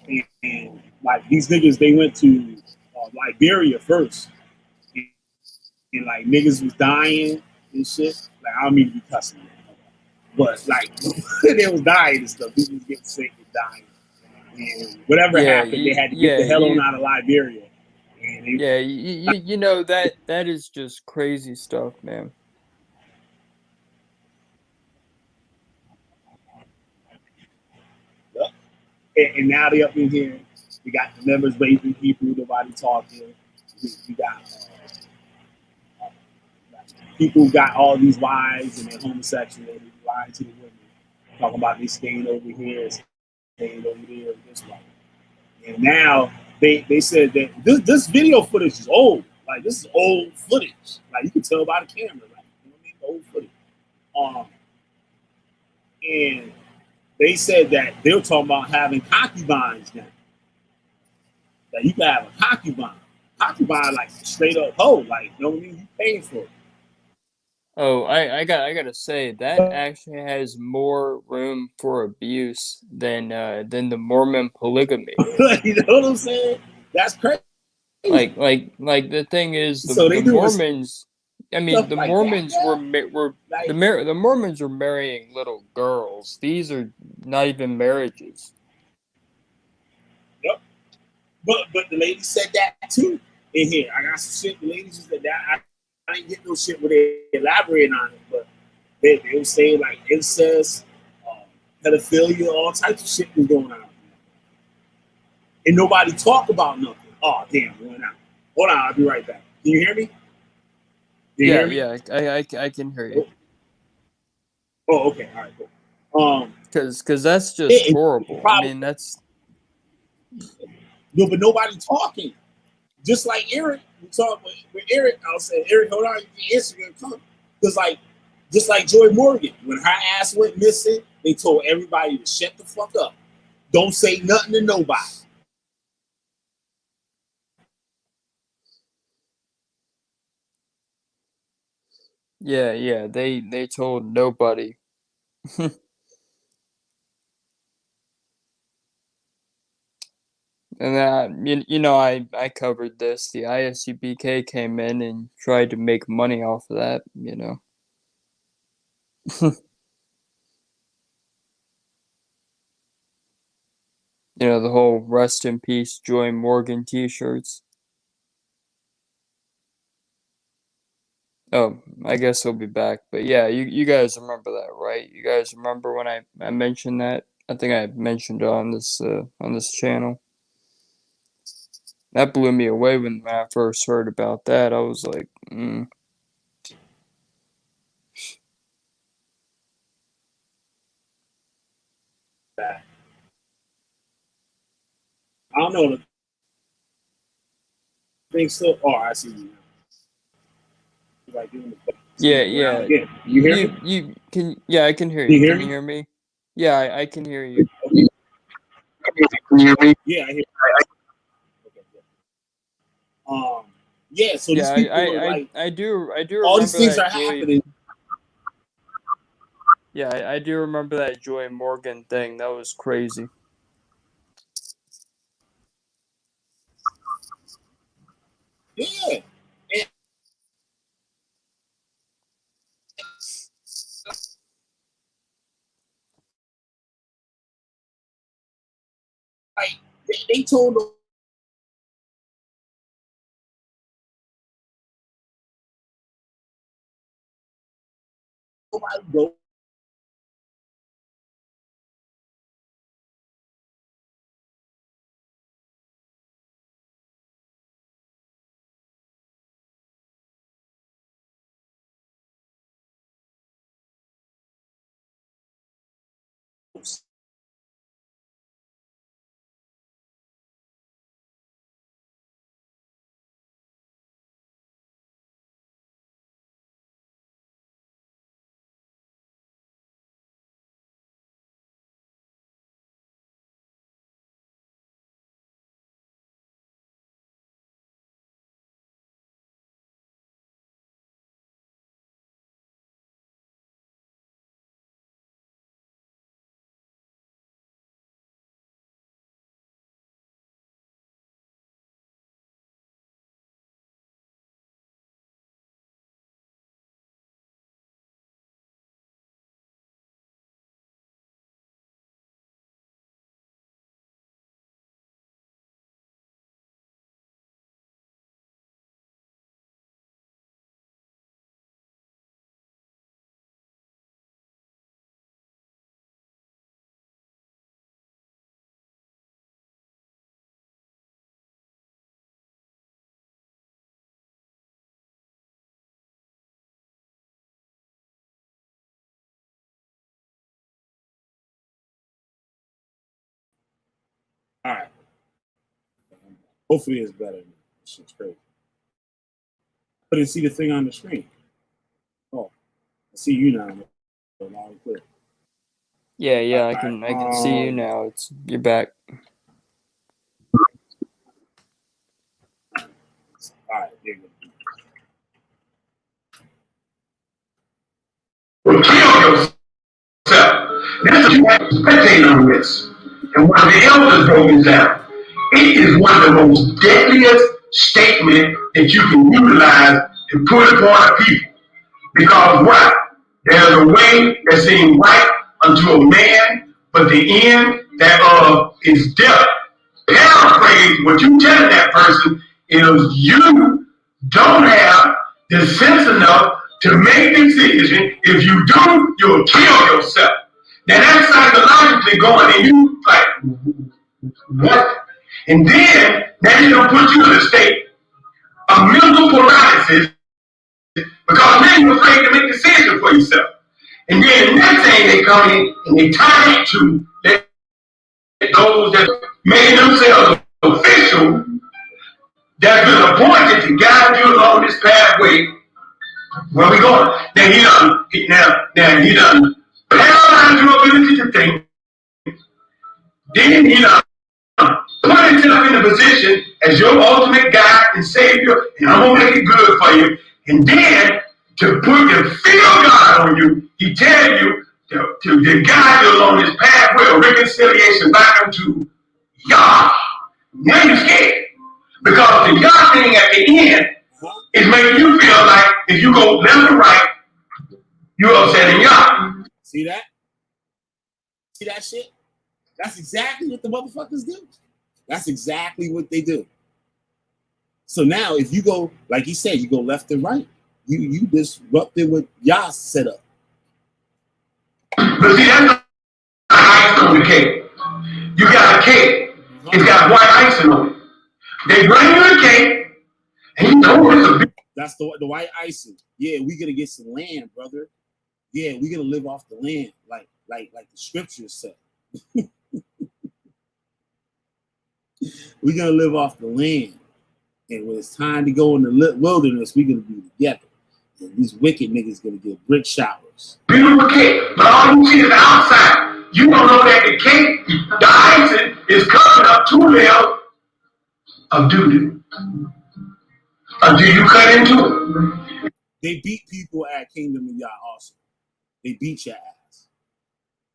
Speaker 1: thing. And these niggas, they went to Liberia first. And niggas was dying and shit. I don't mean to be cussing, but they was dying and stuff. People was getting sick and dying. And whatever happened, they had to get the hell on out of Liberia. And
Speaker 5: you know that is just crazy stuff, man.
Speaker 1: And now they up in here. We got the members raping people, nobody talking. We got people got all these wives and they're homosexual. They lying to the women, talking about they staying over here, staying over there, this way. And now they said that this video footage is old. This is old footage. You can tell by the camera. You know what I mean? Old footage. And they said that they were talking about having concubines now. That you can have a concubine. Concubine, straight up hoe. You know what I mean? You paying for it.
Speaker 5: Oh, I gotta say that actually has more room for abuse than the Mormon polygamy.
Speaker 1: You know what I'm saying? That's crazy.
Speaker 5: Like the thing is
Speaker 1: So
Speaker 5: the
Speaker 1: they doing
Speaker 5: Mormons. I mean,
Speaker 1: stuff
Speaker 5: the
Speaker 1: like that
Speaker 5: Mormons
Speaker 1: now.
Speaker 5: were
Speaker 1: Like,
Speaker 5: the Mormons were marrying little girls. These are not even marriages.
Speaker 1: yep. But the lady said that too in here. I got some shit. The lady just said that. I didn't get no shit where they elaborating on it, but they were saying like incest, pedophilia, all types of shit was going on, and nobody talk about nothing. Oh damn, it went out. Hold on, I'll be right back. Can you hear me? Can you
Speaker 5: Yeah,
Speaker 1: hear me?
Speaker 5: yeah, I can hear you.
Speaker 1: Oh, oh, okay, all right, cool.
Speaker 5: Cause that's just
Speaker 1: The
Speaker 5: horrible. I
Speaker 1: problem,
Speaker 5: mean, that's
Speaker 1: no, but nobody talking. Just like Eric, we talked with Eric. I was saying, Eric, hold on, your Instagram come because like, just like Joy Morgan, when her ass went missing, they told everybody to shut the fuck up. Don't say nothing to nobody.
Speaker 5: yeah. They told nobody. And you know, I covered this. The ISUBK came in and tried to make money off of that. You know. You know, the whole rest in peace Joy Morgan t-shirts. Oh, I guess he'll be back. But yeah, you guys remember that, right? You guys remember when I mentioned that? I think I mentioned it on this channel. That blew me away when I first heard about that. I was like,
Speaker 1: I don't know. The thing still. Oh, I see you. Like doing the around
Speaker 5: yeah.
Speaker 1: again. You hear me?
Speaker 5: You can yeah, I can hear
Speaker 1: Can you
Speaker 5: you.
Speaker 1: hear
Speaker 5: Can you
Speaker 1: me?
Speaker 5: hear me? Yeah, I can hear you.
Speaker 2: Can you hear me?
Speaker 1: Yeah, I hear. Okay, yeah. Yeah. So these
Speaker 5: Yeah,
Speaker 1: people are like,
Speaker 5: I do
Speaker 1: all these
Speaker 5: remember
Speaker 1: things
Speaker 5: that
Speaker 1: are
Speaker 5: Joy.
Speaker 1: happening.
Speaker 5: Yeah, I do remember that Joy Morgan thing. That was crazy.
Speaker 1: Yeah. And like they told nobody go. All right. Hopefully it's better. This shit's crazy. I didn't see the thing on the screen. Oh, I see you now. Loud and clear.
Speaker 5: Yeah,
Speaker 1: All right.
Speaker 5: I can see you now. It's you're back.
Speaker 1: All right. There you go.
Speaker 3: yourself. That's what you have to spectate on this. And one of the elders broke it down. It is one of the most deadliest statements that you can utilize to put upon people. Because what? There's a way that seems right unto a man, but the end thereof is death. Paraphrase, what you telling that person is you don't have the sense enough to make the decision. If you do, you'll kill yourself. Now that's psychologically going, and you like, what? And then that is gonna put you in a state of mental paralysis because now you're afraid to make decisions for yourself. And then the next thing they come in and they tie it to those that made themselves official, that's been appointed to guide you along this pathway. Where we going? Now he done paralyzed your ability to think. Then he done put himself in a position as your ultimate guide and savior, and I'm gonna make it good for you. And then to feel God on you, he tell you to guide you along this pathway of reconciliation back unto Yah. Now you're scared. Because the Yah thing at the end is making you feel like if you go left or right, you're upsetting Yah.
Speaker 1: See that? See that shit? That's exactly what the motherfuckers do. That's exactly what they do. So now if you go, like he said, you go left and right, you disrupted what Yah set up.
Speaker 3: But see, that's the icing on the cake. You got a cake. It's got white icing on it. They bring you a cake, and you know it's a big.
Speaker 1: That's the white icing. Yeah, we gonna get some land, brother. Yeah, we gonna live off the land, like the scriptures say. We're gonna live off the land, and when it's time to go in the wilderness, we're gonna be together. And these wicked niggas gonna get brick showers.
Speaker 3: Beautiful cake, but all you see is the outside. You don't know that the cake, the icing, is covering up 2 layers of doo-doo until you cut into it.
Speaker 1: They beat people at Kingdom of Yah also. They beat your ass.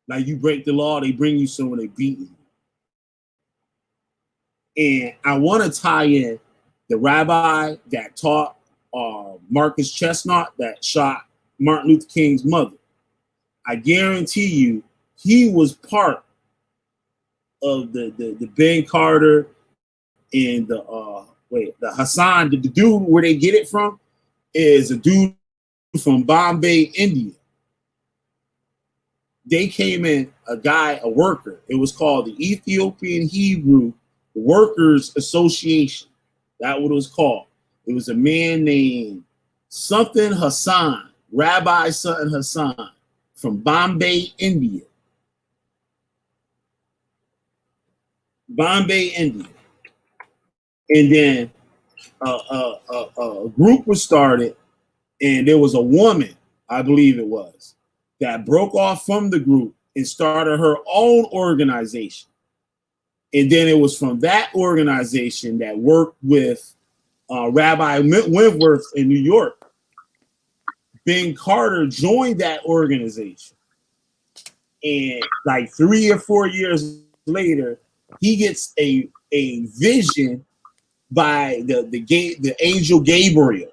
Speaker 1: Like you break the law, they bring you somewhere, they beat you. And I want to tie in the rabbi that taught Marcus Chestnut that shot Martin Luther King's mother. I guarantee you, he was part of the Ben Carter and the Hassan, the dude where they get it from is a dude from Bombay, India. They came in, a worker. It was called the Ethiopian Hebrew Workers Association. That's what it was called. It was a man named something Hassan, Rabbi something Hassan from Bombay, India. Bombay, India. And then a group was started, and there was a woman, I believe it was, that broke off from the group and started her own organization. And then it was from that organization that worked with Rabbi Wentworth in New York. Ben Carter joined that organization. And like 3 or 4 years later, he gets a vision by the angel Gabriel.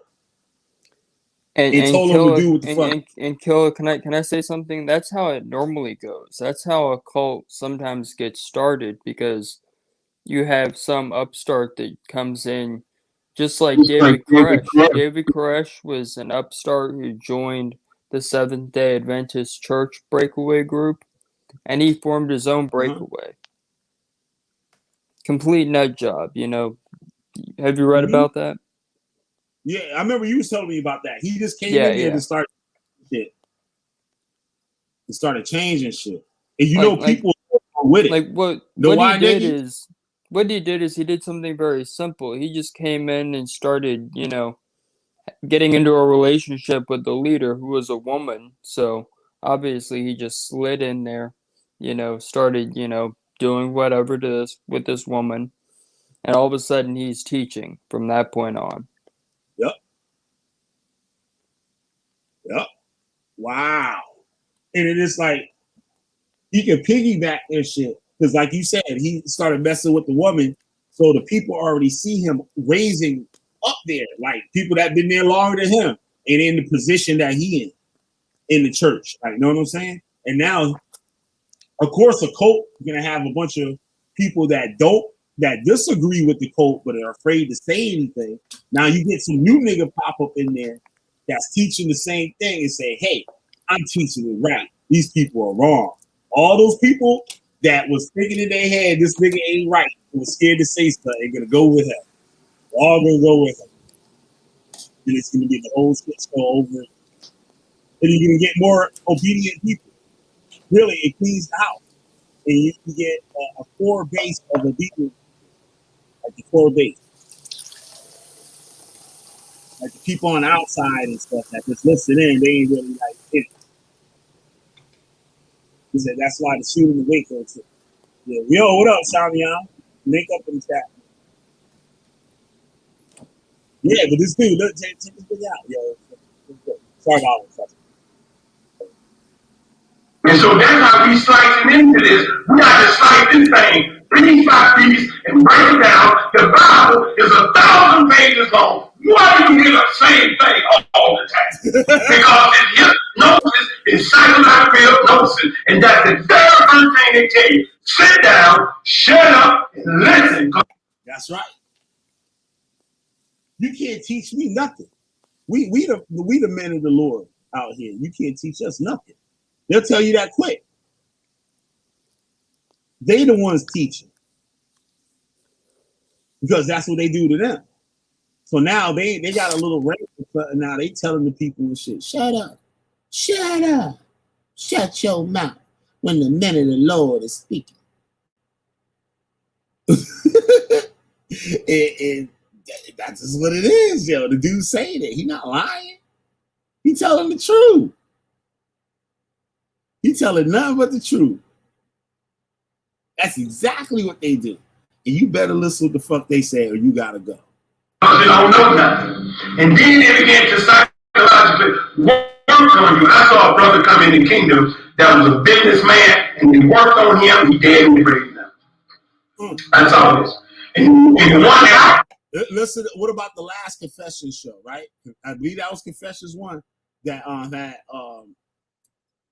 Speaker 1: And told him to do what the fuck.
Speaker 5: And Killer, can I say something? That's how it normally goes. That's how a cult sometimes gets started, because you have some upstart that comes in, just like David Koresh. David Koresh was an upstart who joined the Seventh-day Adventist Church breakaway group, and he formed his own breakaway. Complete nut job, you know. Have you read about that?
Speaker 1: Yeah, I remember you was telling me about that. He just came in there to start shit. He started changing shit. And you know people were with it.
Speaker 5: Like what he did is he did something very simple. He just came in and started, you know, getting into a relationship with the leader, who was a woman. So obviously he just slid in there, you know, started, you know, doing whatever with this woman. And all of a sudden he's teaching from that point on.
Speaker 1: Yep. Wow. And it is like he can piggyback and shit. Because like you said, he started messing with the woman. So the people already see him raising up there, like people that been there longer than him and in the position that he in the church. Like, you know what I'm saying? And now, of course, a cult is gonna have a bunch of people that disagree with the cult, but are afraid to say anything. Now you get some new nigga pop up in there that's teaching the same thing and say, hey, I'm teaching it right. These people are wrong. All those people that was thinking in their head, this nigga ain't right, and was scared to say stuff, ain't gonna go with him. They're all gonna go with him. And it's gonna be the old shit all over. And you're gonna get more obedient people. Really, it cleans the house. And you can get a core base of obedience, like the core base. Like the people on the outside and stuff that just listen in, they ain't really like it. He said that's why the shooting the wake up. Yeah, yo, what up, Shamian? Link up in the chat. Yeah, but this dude, look, check this thing out, yo. Sorry about it.
Speaker 3: And so that's how we slicing into this. We got to slice this thing piece by piece and break it down. The Bible is 1,000 pages long. Why do you hear the same thing all the time? Because it's hypnosis, it's psychological hypnosis, and that's the very first thing they tell you. Sit down, shut up, and listen.
Speaker 1: That's right. You can't teach me nothing. We the men of the Lord out here. You can't teach us nothing. They'll tell you that quick. They the ones teaching. Because that's what they do to them. So now they got a little range, and now they telling the people and shit, shut up. Shut up. Shut your mouth when the men of the Lord is speaking. and that's just what it is, yo. The dude saying it. He not lying. He telling the truth. He telling nothing but the truth. That's exactly what they do. And you better listen to what the fuck they say or you gotta go.
Speaker 3: Because they don't know nothing. And then they began to psychologically work on you. I saw a brother come in the kingdom that was a businessman, and they worked on him, he dead and raised now. That's all it is. And one out.
Speaker 1: Listen, what about the last confession show, right? I believe that was Confessions 1 that had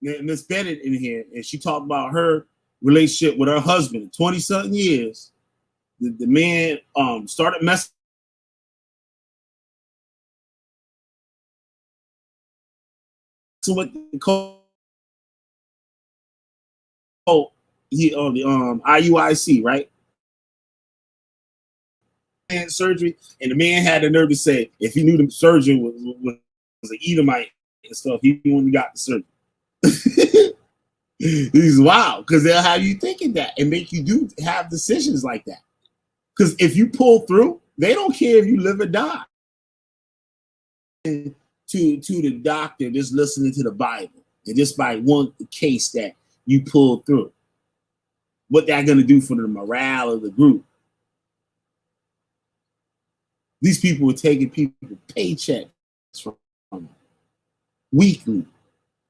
Speaker 1: Miss Bennett in here, and she talked about her relationship with her husband, 20-something years. The man started messing with the code. The IUIC, right? And surgery, and the man had the nerve to say if he knew the surgeon was an Edomite and stuff, he wouldn't got the surgery. He's wild because they'll have you thinking that and make you do have decisions like that. Because if you pull through, they don't care if you live or die. To the doctor, just listening to the Bible, and just by one case that you pull through, what that gonna do for the morale of the group? These people are taking people paychecks from them weekly,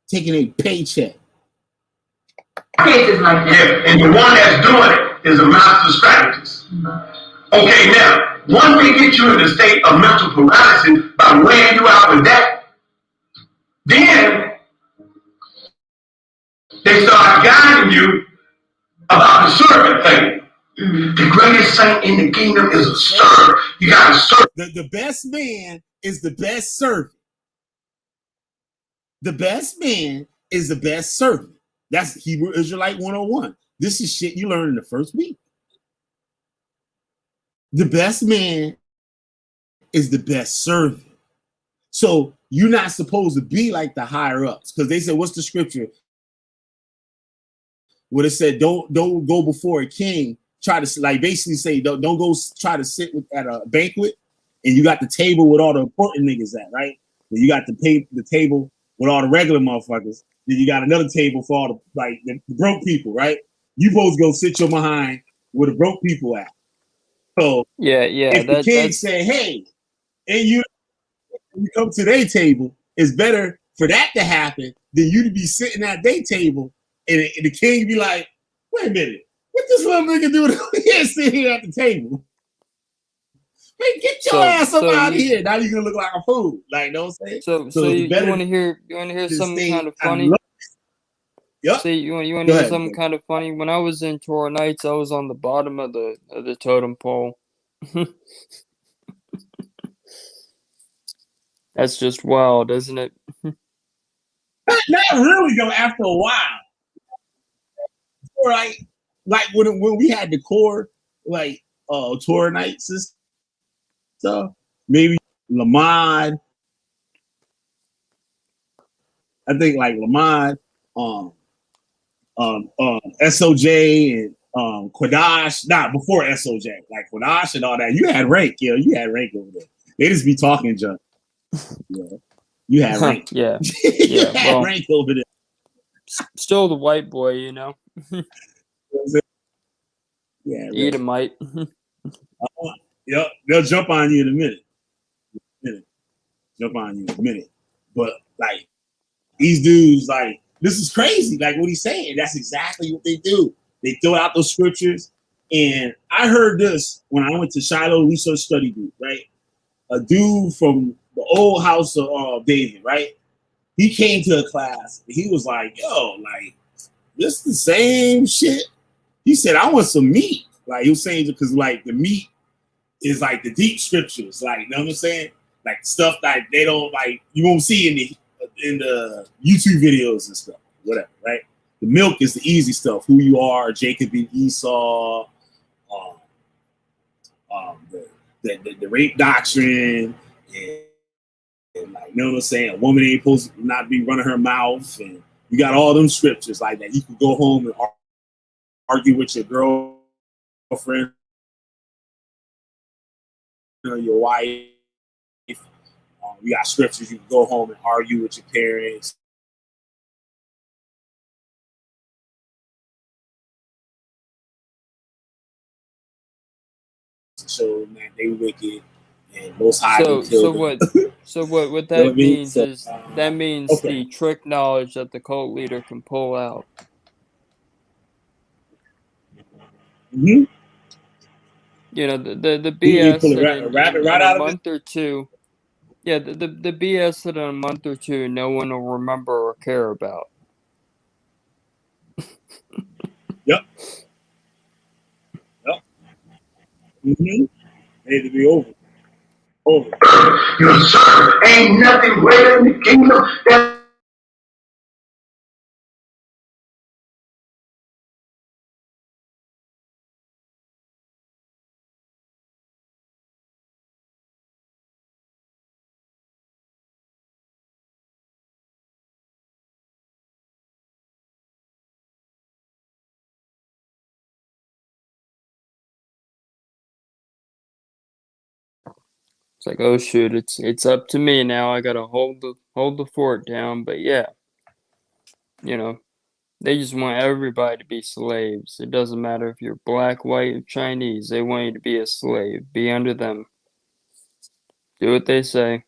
Speaker 1: taking a paycheck.
Speaker 3: Cases like that. And the one that's doing it is a master strategist. Okay, now, once they get you in a state of mental paralysis by weighing you out with that, then they start guiding you about the servant thing. The greatest saint in the kingdom is a servant. You got to serve.
Speaker 1: The best man is the best servant. The best man is the best servant. That's Hebrew Israelite 101. This is shit you learn in the first week. The best man is the best servant. So you're not supposed to be like the higher ups, because they said, what's the scripture? Where it said, don't go before a king. Try to, like, basically say, don't go try to sit at a banquet and you got the table with all the important niggas at, right? Then you got the table with all the regular motherfuckers. Then you got another table for all the broke people, right? You both go sit your behind where the broke people at. So
Speaker 5: yeah,
Speaker 1: if the king say, hey, and you come to their table, it's better for that to happen, then you'd be sitting at their table, and the king be like, "Wait a minute, what this little nigga doing here, sitting here at the table? Hey, get your ass up out of here! Now you're gonna look like a fool." Like, you know what I'm saying?
Speaker 5: So you want to hear something kind of funny?
Speaker 1: Yep.
Speaker 5: See, you want to hear something kind of funny? When I was in Torah Nights, I was on the bottom of the totem pole. That's just wild, isn't it?
Speaker 1: Not really though. After a while, or like when we had the core Torah Nights and stuff, maybe Lamad. I think like Lamad, SOJ and Quadash. Not before SOJ, like Quadash and all that. You had rank, you had rank over there. They just be talking junk. You had rank.
Speaker 5: Yeah.
Speaker 1: You had rank over there.
Speaker 5: Still the white boy, you know.
Speaker 1: Yeah,
Speaker 5: Edomite.
Speaker 1: Yep, they'll jump on you in a minute. Jump on you in a minute. But like these dudes, like, this is crazy. Like what he's saying, that's exactly what they do. They throw out those scriptures. And I heard this when I went to Shiloh Research Study Group, right? A dude from the old house of David, right? He came to a class and he was like, yo, like, this the same shit. He said, I want some meat. Like he was saying, because like the meat is like the deep scriptures, like, you know what I'm saying? Like stuff that they don't like, you won't see in the YouTube videos and stuff, whatever, right? The milk is the easy stuff. Who you are, Jacob and Esau, the rape doctrine, and like, you know what I'm saying? A woman ain't supposed to not be running her mouth, and you got all them scriptures like that. You can go home and argue with your girlfriend, your wife. You got scriptures. You can go home and argue with your parents. To show them that they wicked and Most High can kill them.
Speaker 5: So what that means is that means the trick knowledge that the cult leader can pull out.
Speaker 1: Mm-hmm.
Speaker 5: You know, the BS that in a month or two. Yeah, the BS that in a month or two no one will remember or care about.
Speaker 1: Yep. Mm-hmm. Need to be over.
Speaker 2: You son, ain't nothing greater in the kingdom than
Speaker 5: It's like, oh shoot, it's up to me now. I gotta hold the fort down. But yeah, you know, they just want everybody to be slaves. It doesn't matter if you're black, white, or Chinese. They want you to be a slave. Be under them. Do what they say.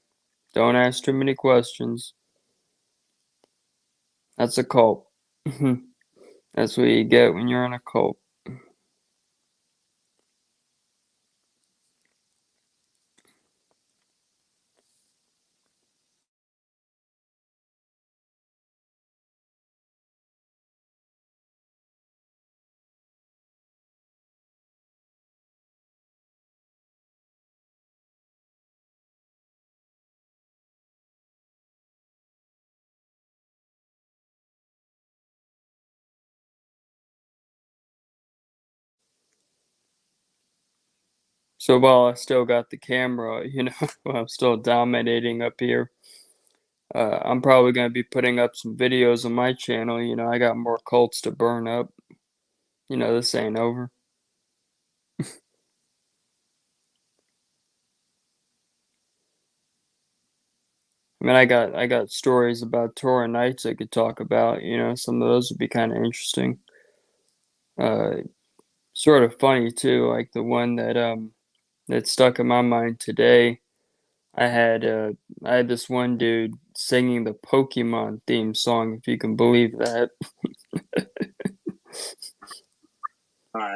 Speaker 5: Don't ask too many questions. That's a cult. That's what you get when you're in a cult. So while I still got the camera, you know, while I'm still dominating up here, I'm probably going to be putting up some videos on my channel. You know, I got more cults to burn up. You know, this ain't over. I mean, I got stories about Torah nights I could talk about. You know, some of those would be kind of interesting. Sort of funny too, like the one that stuck in my mind today. I had this one dude singing the Pokemon theme song, if you can believe that.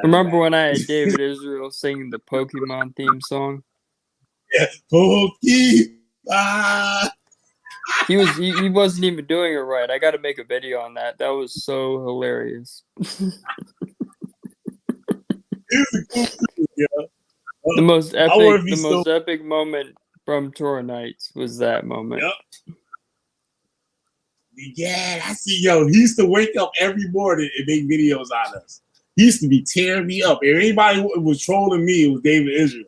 Speaker 5: Remember when I had David Israel singing the Pokemon theme song?
Speaker 1: Yeah, Pokemon.
Speaker 5: He wasn't even doing it right. I got to make a video on that. That was so hilarious. The most epic moment from Tour Nights was that moment.
Speaker 1: Yep. Yeah, I see. Yo, he used to wake up every morning and make videos on us. He used to be tearing me up. If anybody was trolling me, it was David Israel.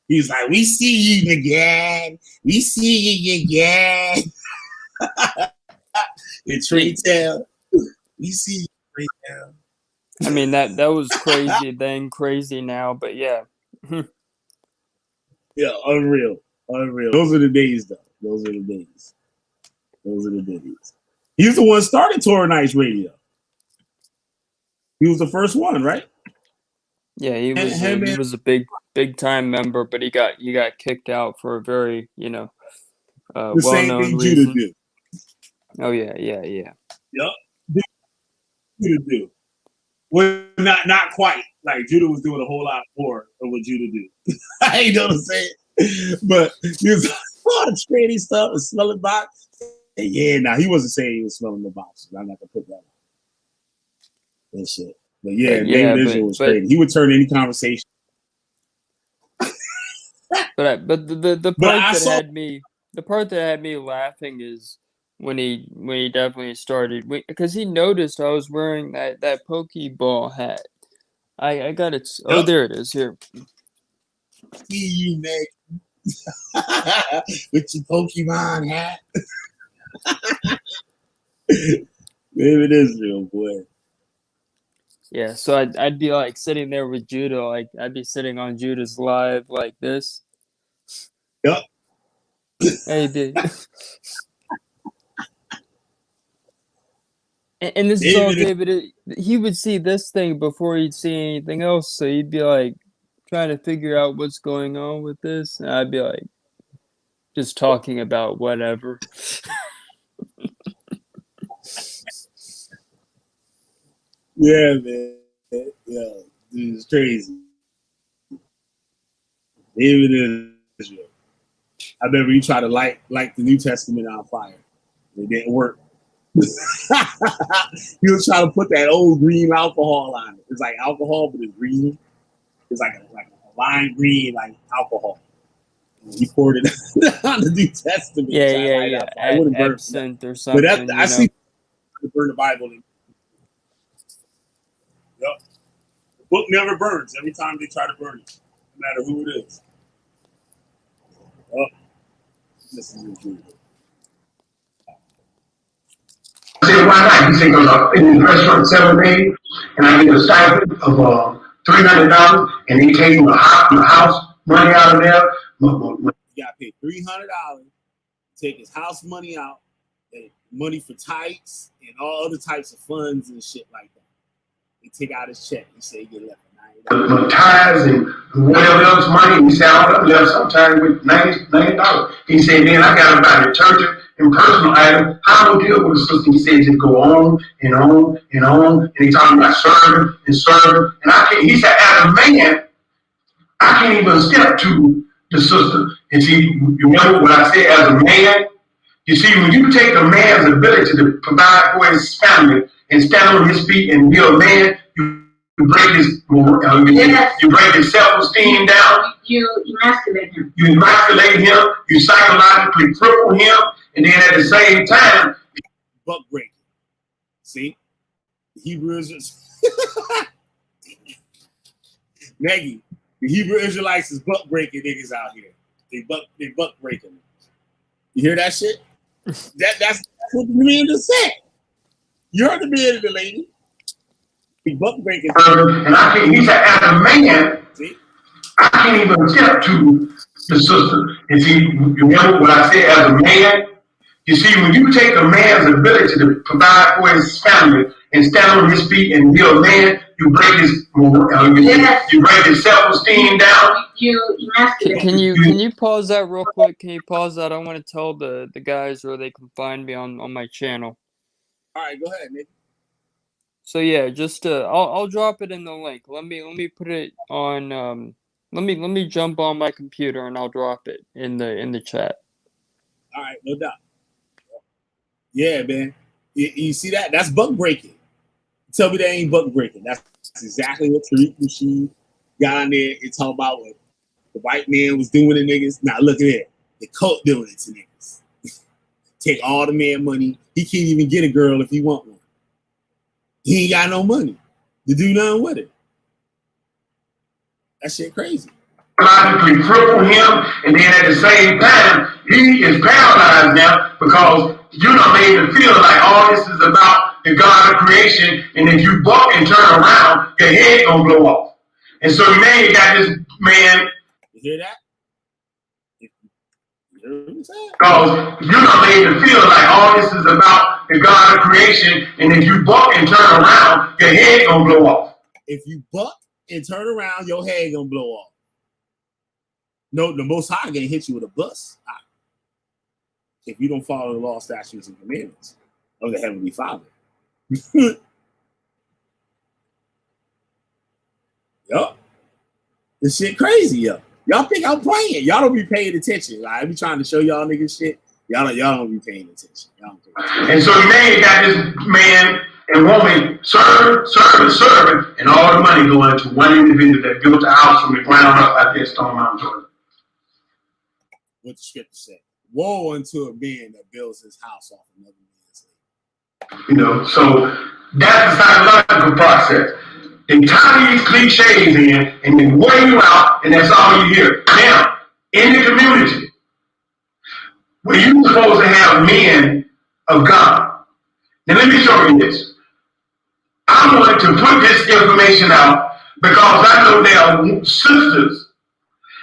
Speaker 1: He was like, "We see you again. We see you again." And Trey Tail, we see you, Trey Tail.
Speaker 5: I mean, that was crazy then, crazy now, but yeah.
Speaker 1: Yeah, unreal. Those are the days, though. Those are the days. He was the one started Tour Nights Radio. He was the first one, right?
Speaker 5: Yeah, he was a big time member, but he got kicked out for a very well-known reason.
Speaker 1: Judah do.
Speaker 5: Oh yeah. Yep.
Speaker 1: Judah do. Well, not quite. Like Judah was doing a whole lot more of what Judah do. You know what I'm saying? But he was all the trading stuff and smelling box. And he wasn't saying he was smelling the boxes. I'm not gonna put that on. That shit. But David Israel was crazy. He would turn any conversation.
Speaker 5: But the part that had me laughing is when he definitely started, because he noticed I was wearing that Pokeball hat. I got it. Yep. Oh, there it is here.
Speaker 1: See you, man. With your Pokemon hat. David Israel, boy.
Speaker 5: Yeah, so I'd be like sitting there with Judah, like I'd be sitting on Judah's live like this.
Speaker 1: Yep.
Speaker 5: Hey, dude. And this is all David. He would see this thing before he'd see anything else, so he'd be like trying to figure out what's going on with this, and I'd be like just talking about whatever.
Speaker 1: Yeah, man. Yeah, dude, it's crazy. David Israel. I remember he tried to light the New Testament on fire. It didn't work. He was trying to put that old green alcohol on it. It's like alcohol, but it's green. It's like a lime green, like alcohol. And he poured it on the New Testament.
Speaker 5: Yeah. Absinthe or something.
Speaker 1: But I see to burn the Bible. Yep. The book never burns every time they try to burn it, no matter who it is. Oh, this is true.
Speaker 2: I said, why not? He said, because I've been in the restaurant 7 days, and I get a stipend of $300, and they take my house money out of there.
Speaker 1: You got to pay $300, take his house money out, and money for tithes, and all other types of funds and shit like that. He take out his check. He say he get left
Speaker 2: $90. Tithes and whatever else money. He said, I'm left sometime with $90. He said, then I got to buy detergent and personal items. How do I deal with the system? He said, just go on and on and on. And he talking about serving. And I can't. He said, as a man, I can't even step to the system. And see, you remember what I said? As a man, you see, when you take a man's ability to provide for his family and stand on his feet and be a man, you break his self-esteem down.
Speaker 4: You emasculate him.
Speaker 2: You psychologically cripple him, and then at the same time,
Speaker 1: buck breaking. See, the Hebrew Israelites, Maggie, the Hebrew Israelites is buck breaking niggas out here. They buck breaking. You hear that shit? That's what the man just said. You heard the man and the lady. He buck breaking.
Speaker 2: And he said, as a man, see? I can't even step to the system. And see, you remember what I said? As a man, You see, when you take a man's ability to provide for his family and stand on his feet and be a man, you break his you break his self-esteem down.
Speaker 4: You emasculate.
Speaker 5: Can you pause that real quick? Can you pause that? I want to tell the guys where they can find me on my channel.
Speaker 1: All right, go ahead, Nick.
Speaker 5: So yeah, just I'll drop it in the link. Let me put it on let me jump on my computer and I'll drop it in the chat.
Speaker 1: All right, no doubt. Yeah, man. You see that? That's buck breaking. Tell me that ain't buck breaking. That's exactly what Tariq Rashid got on there and talk about what the white man was doing to niggas. Now look at it. The cult doing it to niggas. Take all the man money. He can't even get a girl if he want one. He ain't got no money to do nothing with it. That shit crazy.
Speaker 2: Logically cripple him, and then at the same time, he is paralyzed now because you don't made him feel like all this is about the God of creation, and if you buck and turn around, your head gonna blow off. And so now you got this man.
Speaker 1: You hear that? You hear what I'm saying?
Speaker 2: Because you don't made him feel like all this is about the God of creation, and if you buck and turn around, your head gonna blow off.
Speaker 1: If you buck and turn around, your head gonna blow off. No, the Most High gonna hit you with a bus if you don't follow the law, statutes, and commandments of the Heavenly Father. Yup. This shit crazy, yo. Y'all think I'm playing. Y'all don't be paying attention. Like, I be trying to show y'all niggas shit. Y'all don't be paying attention.
Speaker 2: And so now you got this man and woman serving, and all the money going to one individual that built a house from the ground up out there in Stone Mountain, Georgia.
Speaker 1: What the scripture said. Woe unto a man that builds his house off another man's land.
Speaker 2: You know, so that's the psychological process. They tie these cliches in and they wear you out, and that's all you hear. Now, in the community, where you're supposed to have men of God. Now, let me show you this. I wanted to put this information out because I know there are sisters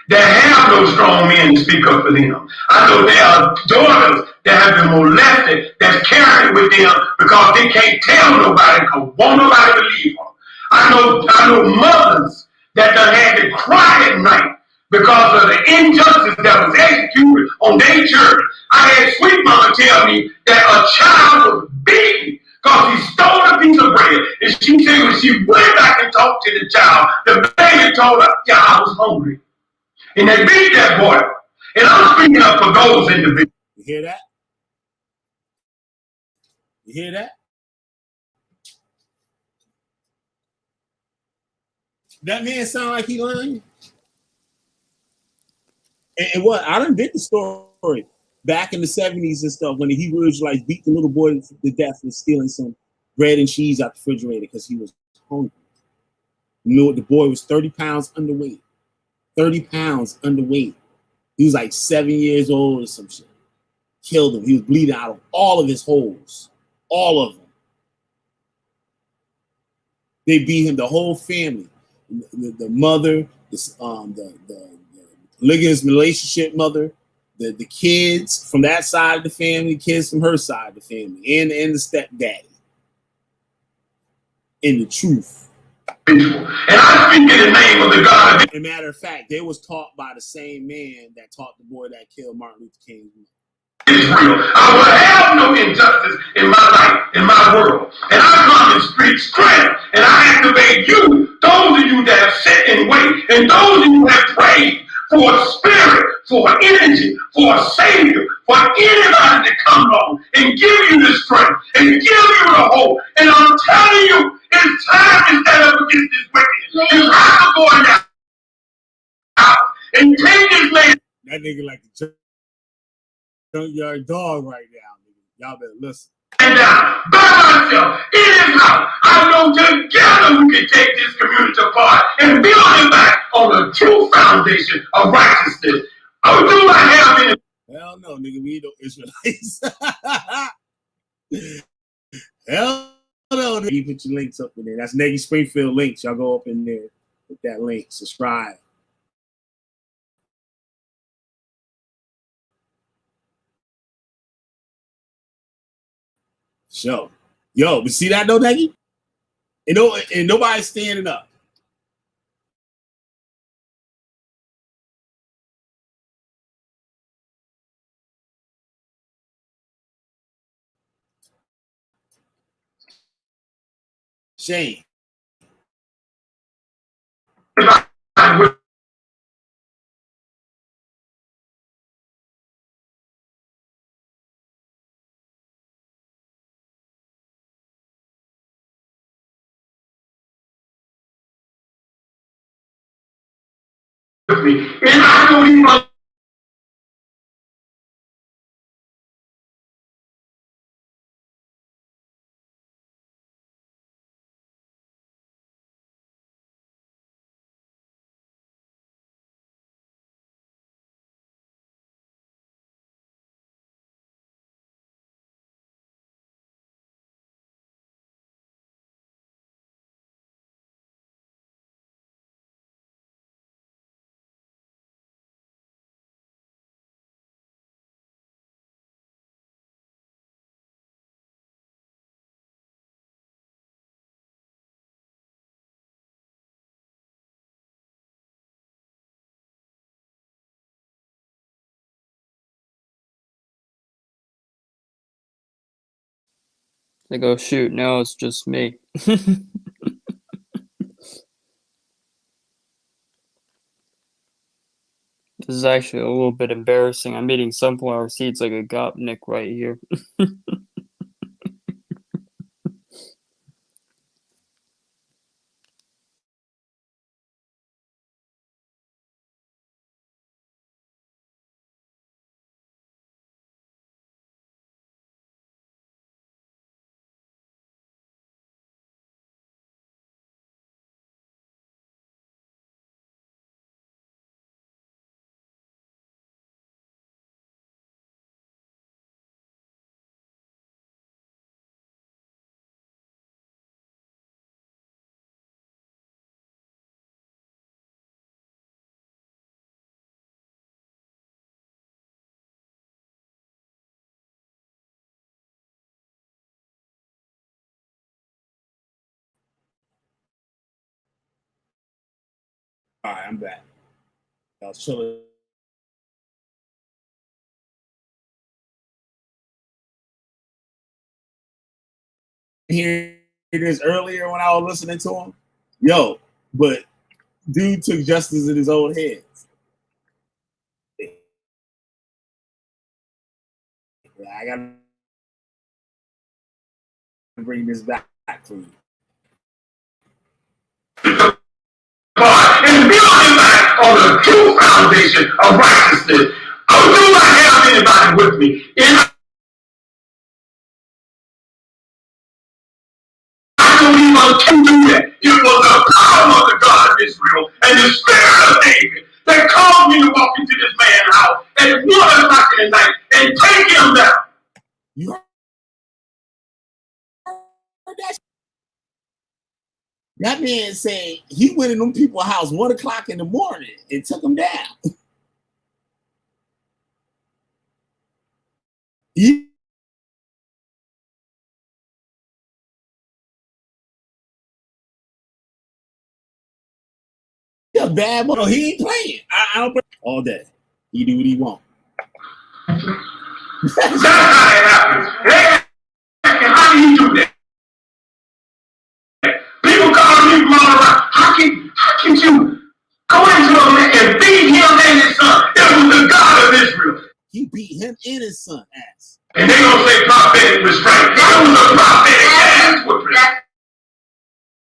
Speaker 2: that have no strong men to speak up for them. I know there are daughters that have been molested that's carrying with them because they can't tell nobody because won't nobody believe them. I know mothers that done had to cry at night because of the injustice that was executed on their church. I had Sweet Mama tell me that a child was beaten because he stole a piece of bread. And she said when she went back and talked to the child, the baby told her, yeah, I was hungry. And they beat that boy. And I'm speaking up for those individuals.
Speaker 1: You hear that? You hear that? That man sound like he lying. And what? I done did the story back in the 70s and stuff when the Hebrew Israelites beat the little boy to death for stealing some bread and cheese out the refrigerator because he was hungry. You know what? The boy was 30 pounds underweight. 30 pounds underweight. He was like 7 years old or some shit. Killed him. He was bleeding out of all of his holes. All of them. They beat him, the whole family. The mother, the polygamous relationship mother, the kids from that side of the family, kids from her side of the family, and the stepdaddy. In the truth.
Speaker 2: And I speak in the name of the God.
Speaker 1: As a matter of fact, they was taught by the same man that taught the boy that killed Martin Luther King.
Speaker 2: Israel. I will have no injustice in my life, in my world. And I come and speak strength, and I activate you, those of you that have sit and wait, and those of you who have prayed for a spirit, for an energy, for a savior, for anybody to come along and give you the strength and give you the hope. And I'm telling you, it's time to stand up against this wickedness. It's time to go out and take this land.
Speaker 1: That nigga like the junkyard dog right now, nigga. Y'all better listen.
Speaker 2: And by myself, in his house, I know together we can take this community apart and build it back on a true foundation of righteousness. Oh, do I have any?
Speaker 1: Hell no, nigga, we ain't no Israelites. Hell no, nigga. You put your links up in there. That's Nagy Springfield links. Y'all go up in there with that link. Subscribe. Sure. Yo, but see that though, Negi? And nobody's standing up. Shame.
Speaker 2: With me, and I don't even
Speaker 5: They go, shoot, now it's just me. This is actually a little bit embarrassing. I'm eating sunflower seeds like a gopnik right here.
Speaker 1: All right, I'm back. I was chilling here this earlier when I was listening to him. Yo, but dude took justice in his own hands. I gotta bring this back for you.
Speaker 2: and building back on the true foundation of righteousness. I do not have anybody with me. And I don't even do that. It was the power of the God of Israel and the spirit of David that caused me to walk into this man's house at 1 o'clock in the night and take him down.
Speaker 1: You heard that? That man said he went in them people's house 1 o'clock in the morning and took them down. He a bad boy. He ain't playing. I don't play all day. He do what he want.
Speaker 2: That's how it happens. And how do you do that? People call me from all around. How can you go into a man and beat him and his son? It was the God of Israel.
Speaker 1: He beat him and his son ass.
Speaker 2: And they gonna say prophetic restraint. It was a prophetic ass whipping.
Speaker 4: That's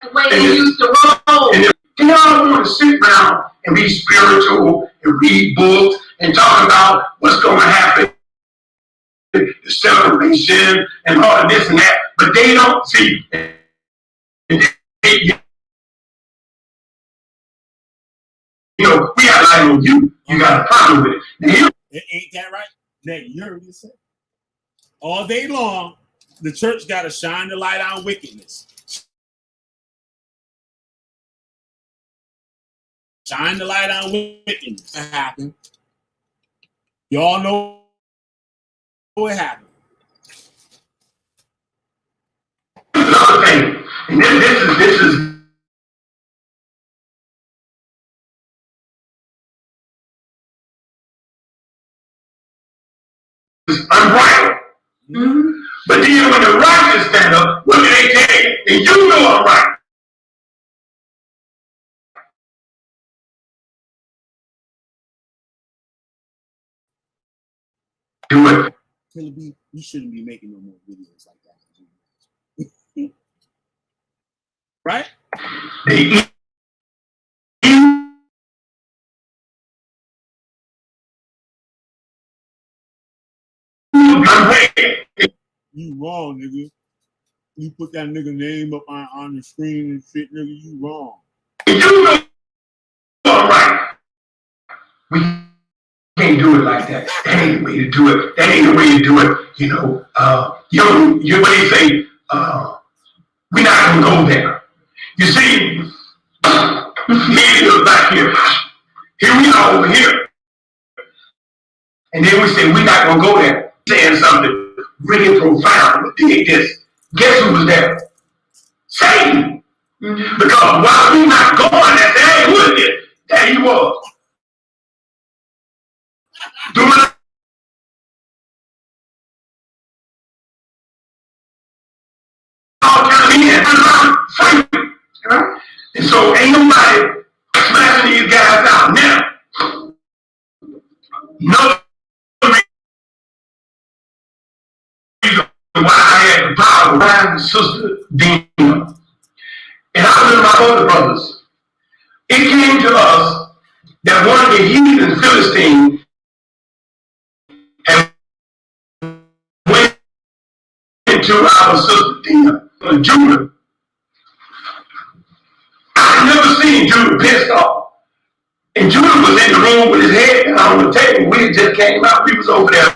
Speaker 4: the way they used to roll.
Speaker 2: And y'all want to sit around and be spiritual and read books and talk about what's going to happen, the separation and all of this and that, but they don't see. And they, we got to lie on you. You got a problem with it.
Speaker 1: Ain't that right? That you heard me say. All day long, the church got to shine the light on wickedness. Shine the light on wickedness. What happened? Y'all know what happened.
Speaker 2: And this is unright.
Speaker 4: Mm-hmm.
Speaker 2: But then when the righteous stand up, what do they tell you? And you know I'm right. Do it.
Speaker 1: Killer B, you shouldn't be making no more videos like that. Right?
Speaker 2: They
Speaker 1: You wrong, nigga. You put that nigga name up on the screen and shit, nigga, you wrong.
Speaker 2: You know I'm right. We can't do it like that. That ain't the way to do it. That ain't the way to do it. You know, you what they say, we're not gonna go there. You see, me look back here. Here we are over here. And then we say we're not gonna go there. Saying something really profound. But dig this. Guess who was there? Satan. Mm-hmm. Because while we not going there, hey, who is it? There he was. Doing all kind of fighting. And so ain't nobody smashing these guys out now. No reason why I had the power to find Sister Dimona. And I was my other brothers. It came to us that one of the heathen Philistines had went into our Sister Dimona, Judah. I never seen Judah pissed off. And Judah was in the room with his head down on the table. We just came out. We was over there.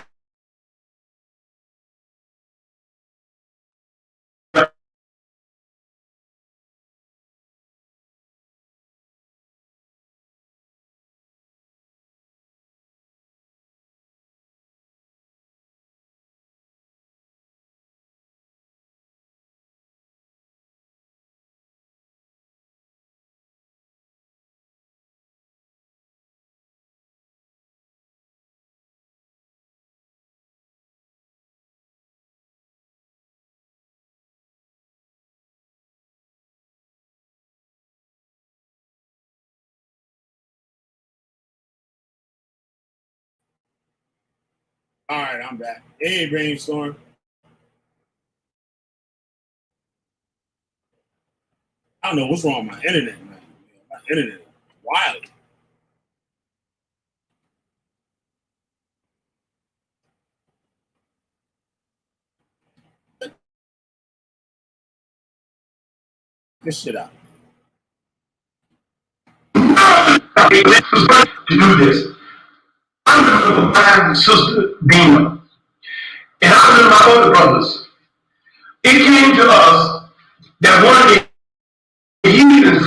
Speaker 1: All right, I'm back. Hey, Brainstorm. I don't know what's wrong with my internet, man. My internet is wild. This shit out.
Speaker 2: To do this. I remember my Sister Dimona. And I remember my other brothers. It came to us that one of the heathen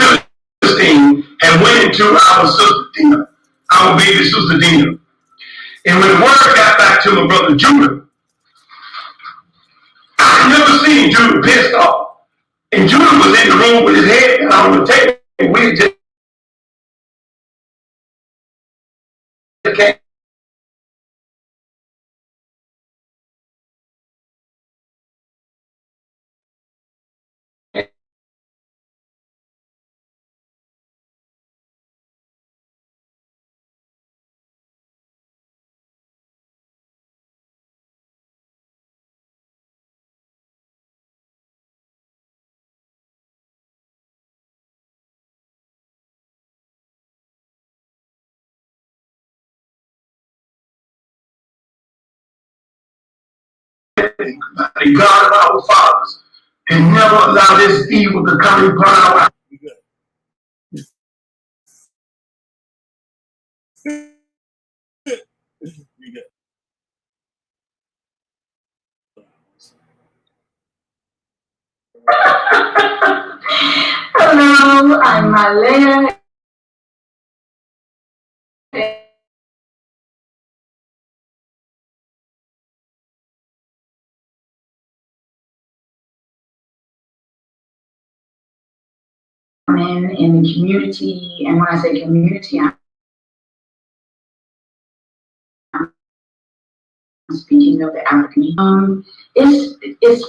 Speaker 2: Philistines had went into our Sister Dimona, our baby Sister Dimona. And when the word got back to my brother Judah, I never seen Judah pissed off. And Judah was in the room with his head down on the table. And we just came. The God of our fathers and never allow this evil to come upon our house.
Speaker 4: Hello, I'm Malaya. in the community, and when I say community, I'm speaking of the African. It's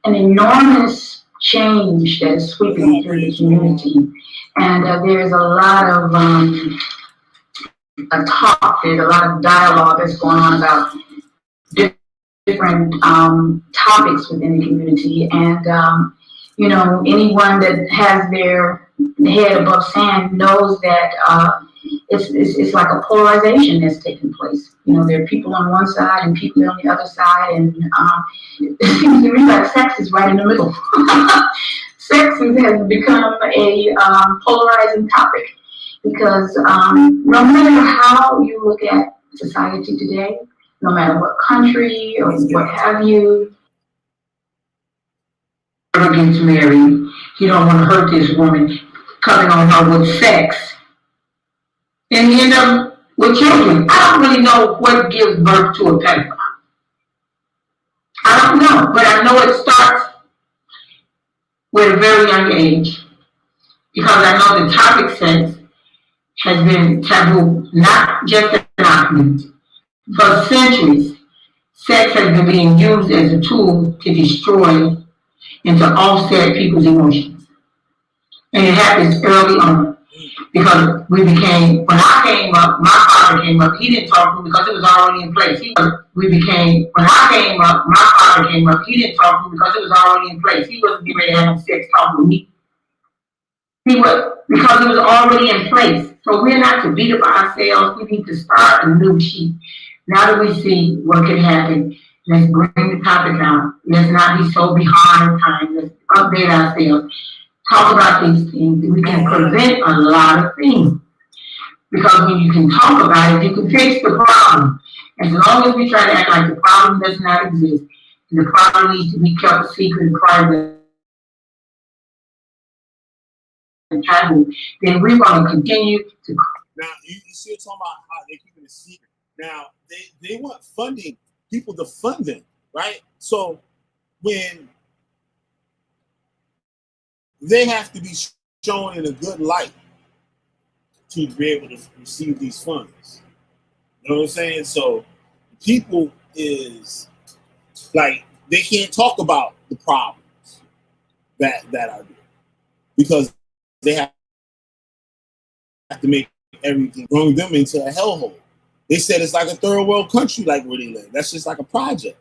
Speaker 4: an enormous change that is sweeping through the community, and there's a lot of talk. There's a lot of dialogue that's going on about different topics within the community, and anyone that has their head above sand knows that it's like a polarization that's taking place. There are people on one side and people on the other side, and it seems to me like sex is right in the middle. Sex has become a polarizing topic because no matter how you look at society today, no matter what country or what have you, gets married, he don't want to hurt this woman, coming on her with sex, and he end up with children. I don't really know what gives birth to a pedophile. I don't know, but I know it starts with a very young age, because I know the topic sex has been taboo, not just in our community. For centuries, sex has been being used as a tool to destroy and to offset people's emotions. And it happens early on. Because when I came up, my father came up, he didn't talk to me because it was already in place. When I came up, my father came up, he didn't talk to me because it was already in place. He wasn't getting ready to have no sex talking to me. Because it was already in place. So we're not to beat up ourselves, we need to start a new sheet. Now that we see what can happen, let's bring the topic out. Let's not be so behind time. Let's update ourselves. Talk about these things. We can prevent a lot of things. Because when you can talk about it, you can fix the problem. As long as we try to act like the problem does not exist, and the problem needs to be kept a secret and private and taboo, then we're going to continue to.
Speaker 1: Now, you still talking about how they keep it a secret. Now, they want funding, people to fund them, right? So when they have to be shown in a good light to be able to receive these funds. You know what I'm saying? So people is like, they can't talk about the problems that are there because they have to make everything, bring them into a hellhole. They said it's like a third world country, like where they live. That's just like a project.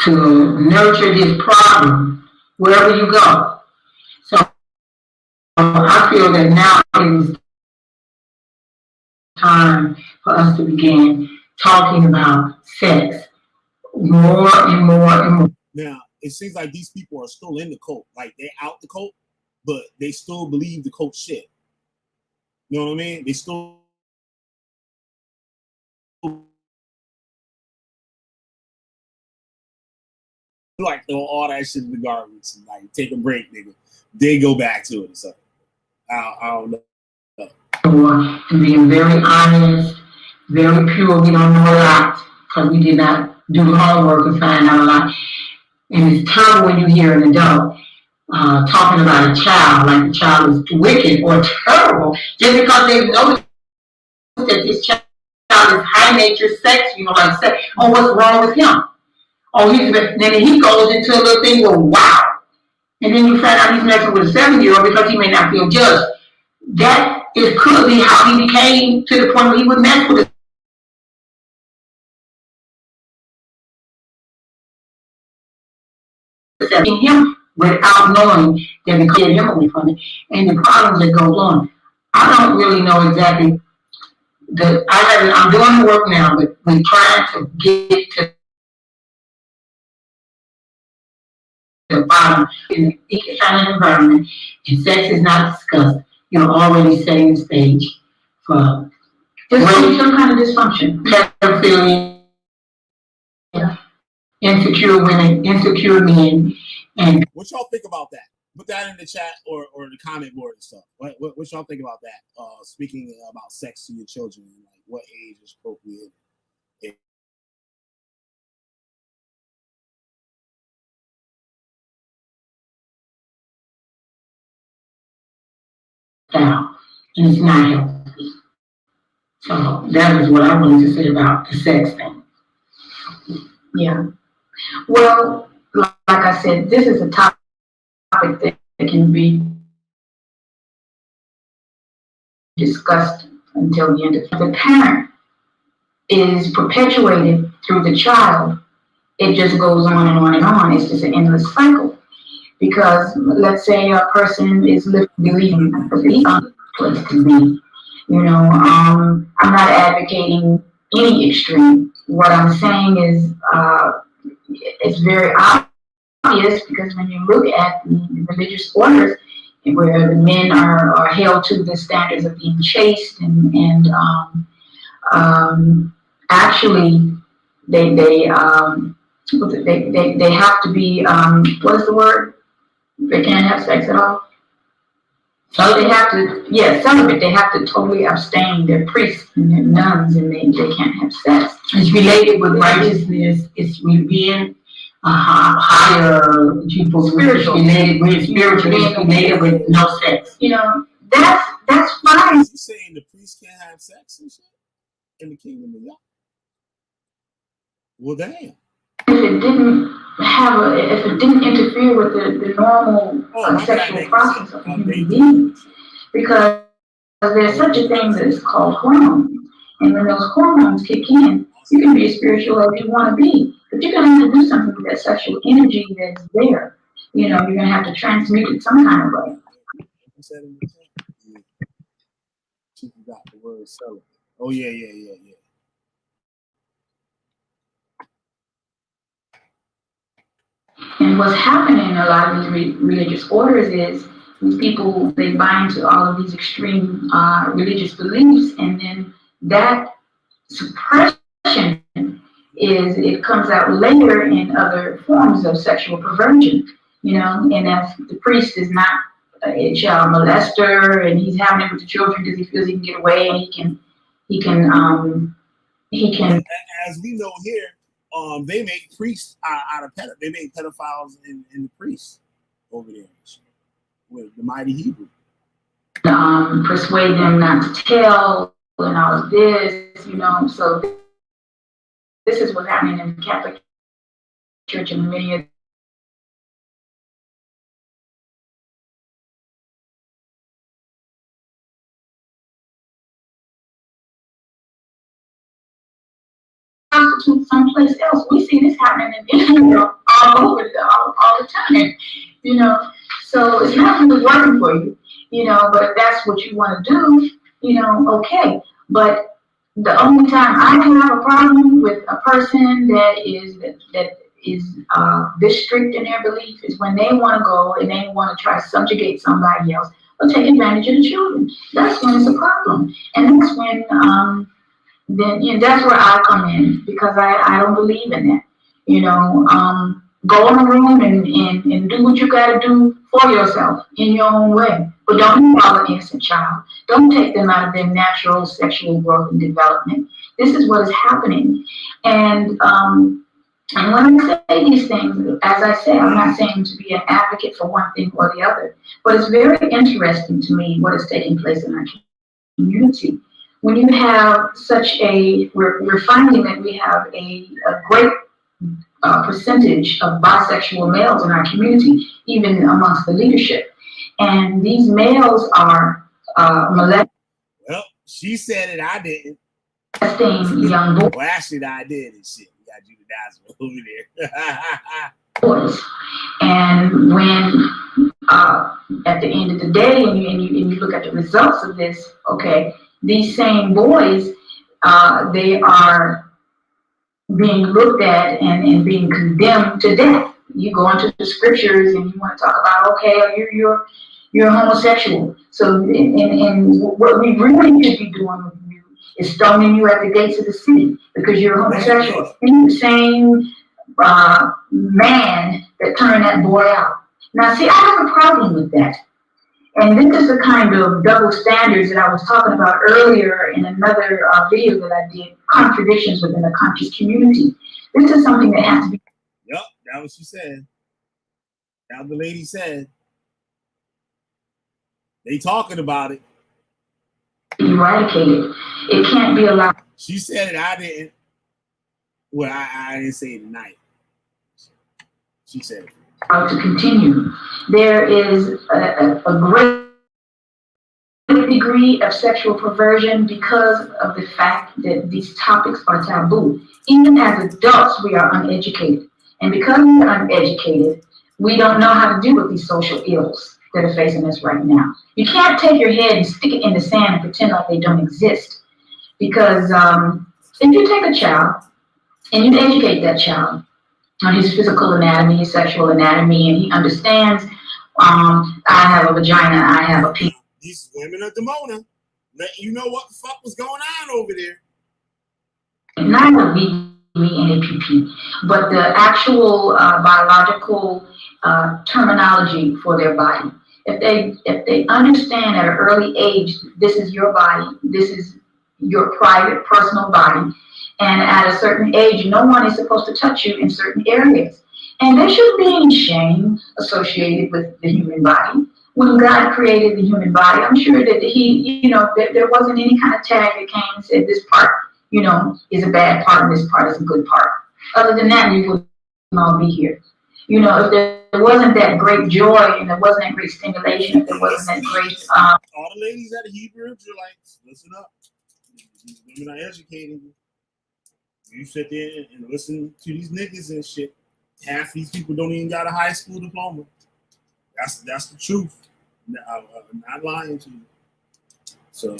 Speaker 4: To nurture this problem wherever you go. So I feel that now is time for us to begin talking about sex more and more and more.
Speaker 1: Now, it seems like these people are still in the cult. Like, they're out the cult, but they still believe the cult shit. You know what I mean? They still like throw all that shit in the garbage and like take a break, nigga. They go back to it or something. I don't know.
Speaker 4: And being very honest, very pure. We don't know a lot because we did not do the homework and find out a lot. And it's terrible when you hear an adult talking about a child like the child is wicked or terrible just because they've noticed that this child is high nature sex, like sex. Oh, what's wrong with him? Oh, then he goes into a little thing. Well, wow. And then you find out he's messing with a 7-year-old because he may not feel judged. That could be how he became to the point where he would mess with him without knowing that it cleared him away from it and the problems that goes on. I don't really know exactly. I'm doing the work now, but we're trying to get to the bottom in the economic environment, and sex is not discussed. You're already setting the stage for some kind of dysfunction, pedophilia, insecure women, insecure men, and
Speaker 1: what y'all think about that? Put that in the chat or the comment board and stuff. What y'all think about that? Speaking about sex to your children, like what age is appropriate?
Speaker 4: style, and it's not healthy. So that is what I wanted to say about the sex thing. Yeah. Well, like I said, this is a topic that can be discussed until the end of the parent is perpetuated through the child. It just goes on and on and on. It's just an endless cycle. Because let's say a person is believing the place to be. You know, I'm not advocating any extreme. What I'm saying is it's very obvious because when you look at the religious orders where the men are held to the standards of being chaste and actually they have to be what is the word? They can't have sex at all. So they have to, celibate. They have to totally abstain. They're priests and they're nuns, and they can't have sex. It's related with righteousness. It's being higher people. Spiritual. Related with spiritual. It's related with no sex. You know, that's fine.
Speaker 1: Is he saying the priests can't have sex and shit in the kingdom of Yahweh? Well, damn.
Speaker 4: If it didn't interfere with the normal sexual process of a human being, because there's such a thing that is called hormones, and when those hormones kick in, you can be as spiritual as you want to be, but you're gonna have to do something with that sexual energy that's there. You know, you're gonna have to transmute it some kind of way.
Speaker 1: She forgot the word celibate. Oh yeah.
Speaker 4: And what's happening in a lot of these religious orders is these people, they buy into all of these extreme religious beliefs, and then that suppression it comes out later in other forms of sexual perversion, you know, and if the priest is not a child molester and he's having it with the children because he feels he can get away and he can.
Speaker 1: As we know here, they make priests out of they make pedophiles in the priests over there with the mighty Hebrew.
Speaker 4: Persuade them not to tell and all of this, you know. So this is what's happening in the Catholic Church and many of someplace else. We see this happening in Israel all over all the time, you know. So it's not really working for you, you know. But if that's what you want to do, you know, okay. But the only time I have a problem with a person that is this strict in their belief is when they want to go and they want to try to subjugate somebody else or take advantage of the children. That's when it's a problem, and that's when then you know, that's where I come in because I don't believe in that. You know, go in the room and do what you got to do for yourself in your own way. But don't involve an innocent child. Don't take them out of their natural sexual growth and development. This is what is happening. And when I say these things, as I say, I'm not saying to be an advocate for one thing or the other, but it's very interesting to me what is taking place in our community. When you have such we're finding that we have a great percentage of bisexual males in our community, even amongst the leadership. And these males are molesting.
Speaker 1: Well, she said it, I didn't.
Speaker 4: Molesting young boys.
Speaker 1: Well, actually, I did and shit. We got Judas over there.
Speaker 4: Boys. And when at the end of the day, and you look at the results of this, okay, these same boys, they are being looked at and being condemned to death. You go into the scriptures and you want to talk about, okay, you're homosexual. So, and what we really should be doing with you is stoning you at the gates of the city because you're homosexual. And the same man that turned that boy out. Now, see, I have a problem with that. And this is the kind of double standards that I was talking about earlier in another video that I did, contradictions within a conscious community. This is something that has to be.
Speaker 1: Yep, that was what she said. That was the lady said. They talking about it.
Speaker 4: Eradicated. It can't be allowed.
Speaker 1: She said it. I didn't. Well, I didn't say it tonight. She said it.
Speaker 4: To continue. There is a great degree of sexual perversion because of the fact that these topics are taboo. Even as adults, we are uneducated. And because we are uneducated, we don't know how to deal with these social ills that are facing us right now. You can't take your head and stick it in the sand and pretend like they don't exist. Because if you take a child and you educate that child on his physical anatomy, his sexual anatomy, and he understands, I have a vagina, I have a penis.
Speaker 1: These women are Dimona, letting you know what the fuck was going on over there.
Speaker 4: Not the VNAPP, but the actual biological terminology for their body. If they understand at an early age, this is your body, this is your private, personal body, and at a certain age, no one is supposed to touch you in certain areas. And there shouldn't be any shame associated with the human body. When God created the human body, I'm sure that there wasn't any kind of tag that came and said this part, is a bad part and this part is a good part. Other than that, we wouldn't all be here. If there wasn't that great joy and there wasn't that great stimulation, if there wasn't that great...
Speaker 1: all the ladies at the Hebrew Israelites, listen up. These women are educating you. You sit there and listen to these niggas and shit. Half these people don't even got a high school diploma. That's the truth. I'm not lying to you. So I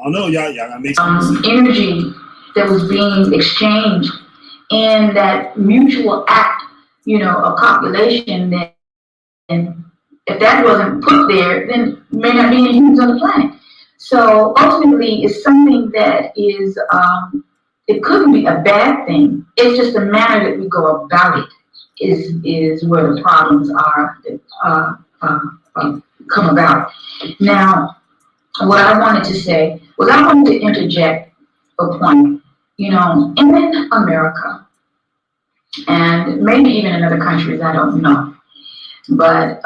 Speaker 1: don't know, y'all gotta make some
Speaker 4: energy that was being exchanged in that mutual act, of copulation. Then, if that wasn't put there, then may not be any humans on the planet. So ultimately, it's something that is. It couldn't be a bad thing. It's just the manner that we go about it is where the problems are come about. Now, what I wanted to say was I wanted to interject a point. In America, and maybe even in other countries, I don't know, but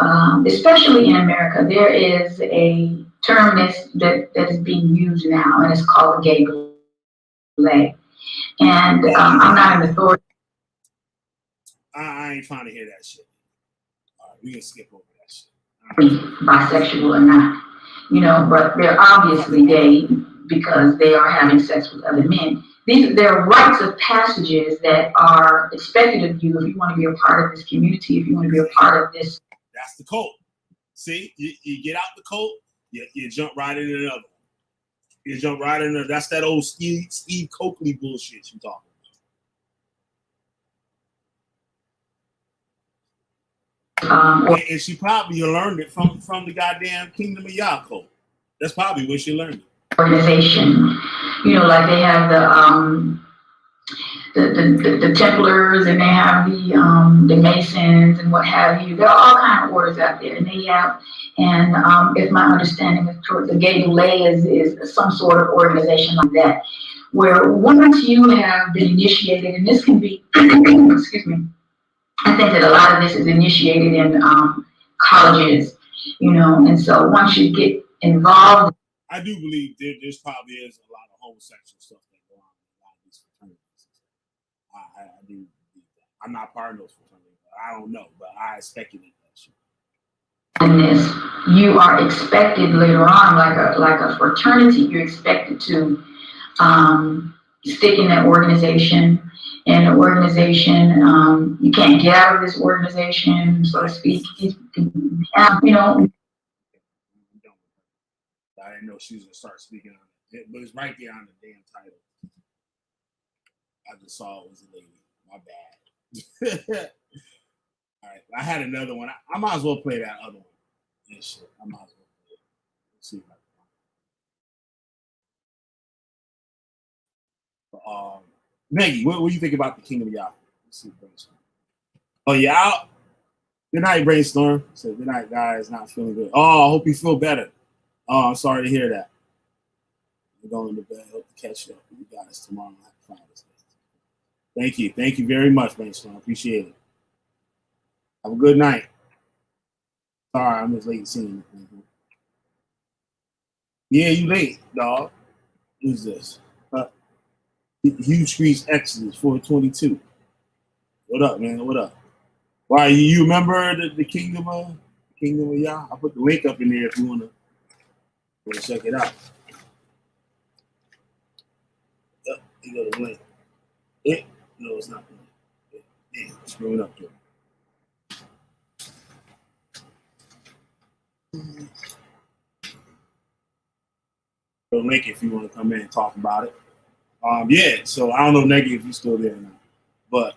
Speaker 4: especially in America, there is a term that is being used now, and it's called gay ballet. And I'm not an authority.
Speaker 1: I ain't trying to hear that shit. All right, we can skip over that shit.
Speaker 4: Bisexual or not, but they're obviously gay because they are having sex with other men. There are rites of passages that are expected of you if you want to be a part of this community, if you want to be a part of this.
Speaker 1: That's the cult. See, you get out the cult, you jump right into another one. You jump right into that's that old Steve Coakley bullshit you talking about. And she probably learned it from the goddamn Kingdom of Yah cult. That's probably where she learned it.
Speaker 4: Organization, like they have the Templars and they have the Masons and what have you. There are all kinds of orders out there, and they have. And if my understanding is correct, the gay ballet is some sort of organization like that, where once you have been initiated, and this can be, excuse me, I think that a lot of this is initiated in colleges, and so once you get involved.
Speaker 1: I do believe there's probably is a lot of homosexual stuff that go on in a lot of these fraternities. I do believe that. I'm not part of those fraternities, but I don't know, but I speculate that shit.
Speaker 4: In this, you are expected later on, like a fraternity, you're expected to stick in that organization. And the organization, you can't get out of this organization, so to speak.
Speaker 1: I didn't know she was gonna start speaking on it, but it's right there on the damn title. I just saw it was a lady. My bad. All right, I had another one. I might as well play that other one. Yeah, shit. I might as well play it. Let's see if I can find it. Maggie, what do you think about the Kingdom of Yah? Let's see, brainstorm. Oh, yeah. Out. Good night, brainstorm. So good night, guys. Not feeling good. Oh, I hope you feel better. Oh, I'm sorry to hear that. We're going to bed. Hope to catch up. You guys tomorrow night. Thank you. Thank you very much, brainstorm. Appreciate it. Have a good night. Sorry, I'm just late seeing you. Yeah, you late, dog. Who's this? Huge Streets Exodus 422. What up, man? What up? Why you remember the Kingdom of Yah? I put the link up in there if you wanna check it out. You go to the link. No, it's not. Damn, screwing up there. The link if you want to come in and talk about it. Yeah. So I don't know, Neggy, if you're still there or not, but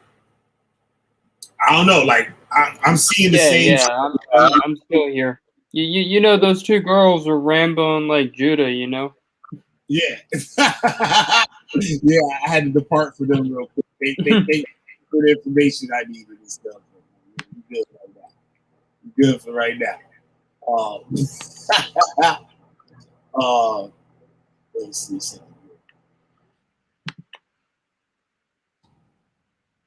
Speaker 1: I don't know. Like I'm seeing the same.
Speaker 5: Yeah, I'm still here. You know those two girls were rambling like Judah, you know?
Speaker 1: Yeah. Yeah, I had to depart for them real quick. They for the information I needed and stuff. Good right now. Good for right now. Let's see something.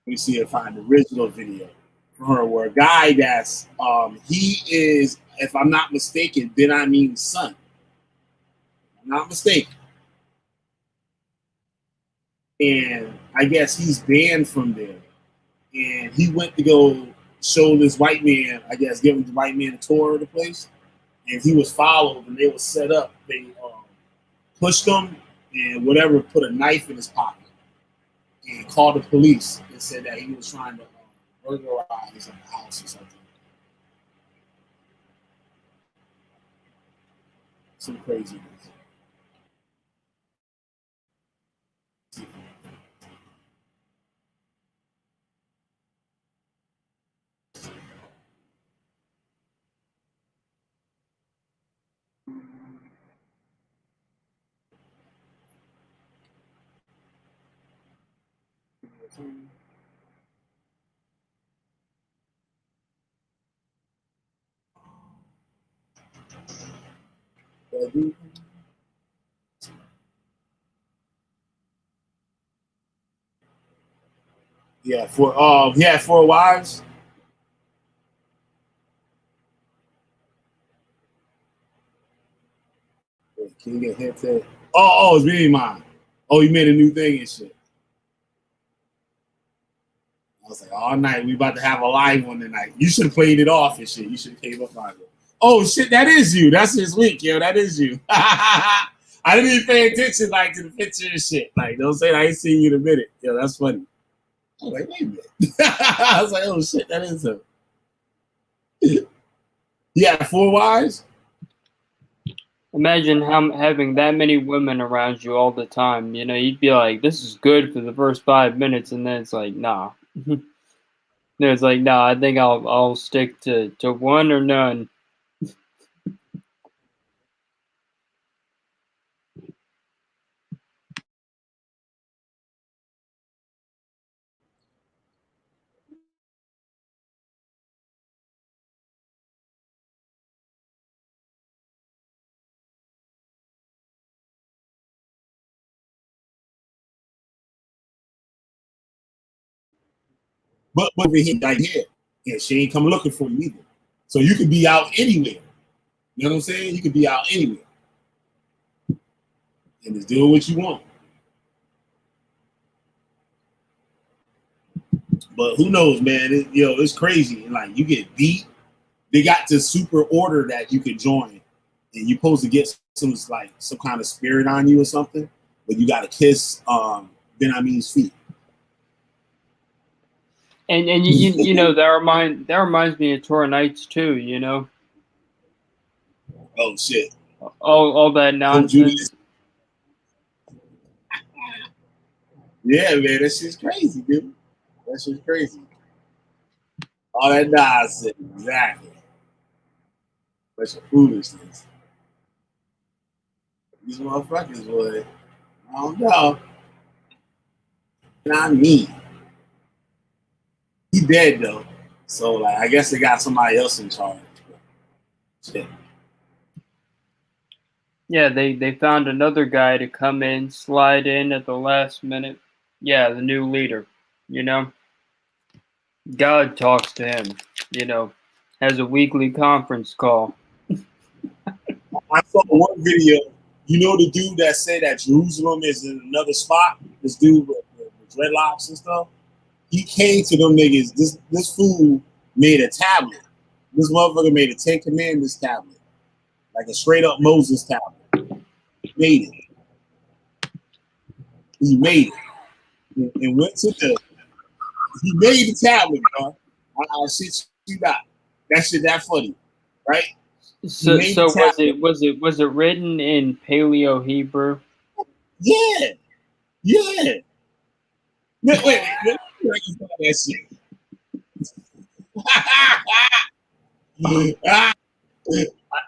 Speaker 1: Let me see if I find the original video for her where a guy that's he is, if I'm not mistaken, then I mean son. I'm not mistaken. And I guess he's banned from there. And he went to go show this white man, I guess, giving the white man a tour of the place. And he was followed and they were set up. They pushed him and whatever, put a knife in his pocket and called the police and said that he was trying to burglarize a house or something. Some craziness. Yeah, for wives. Can you get hit to? Oh, it's really mine. Oh, you made a new thing and shit. I was like, all night, we about to have a live one tonight. You should have played it off and shit. You should have came up on it. Oh shit, that is you. That's this week, yo. That is you. I didn't even pay attention like to the picture and shit. Like, don't say I ain't seen you in a minute. Yo, that's funny. I was like, wait a minute. I was like, oh shit, that is him. Yeah, 4 wives.
Speaker 5: Imagine having that many women around you all the time. You know, you'd be like, this is good for the first 5 minutes, and then it's like, nah. It's like, nah, I think I'll stick to one or none.
Speaker 1: But over here, like here, yeah, she ain't come looking for you either. So you could be out anywhere. You know what I'm saying? You could be out anywhere and just do what you want. But who knows, man? It's crazy. Like you get beat. They got this super order that you could join, and you're supposed to get some kind of spirit on you or something. But you got to kiss Ben Amin's feet.
Speaker 5: And you know that reminds me of Torah Nights too. You know.
Speaker 1: Oh shit!
Speaker 5: All that nonsense.
Speaker 1: Yeah, man, that shit's crazy, dude. That shit's crazy. All that nonsense, exactly. Bunch of foolishness. These motherfuckers, boy. I don't know. Not me. He dead though, so like I guess they got somebody else in charge. Shit.
Speaker 5: Yeah, they found another guy to come in, slide in at the last minute. Yeah, the new leader. You know, God talks to him. You know, has a weekly conference call.
Speaker 1: I saw one video You know the dude that said that Jerusalem is in another spot? This dude with dreadlocks and stuff? He came to them niggas. This fool made a tablet. This motherfucker made a 10 Commandments tablet. Like a straight up Moses tablet. He made it. He made it. And went to the... He made the tablet, bro. I'll shit you not. That shit that funny. Right?
Speaker 5: So was it written in Paleo Hebrew?
Speaker 1: Yeah. Yeah. Wait. That shit.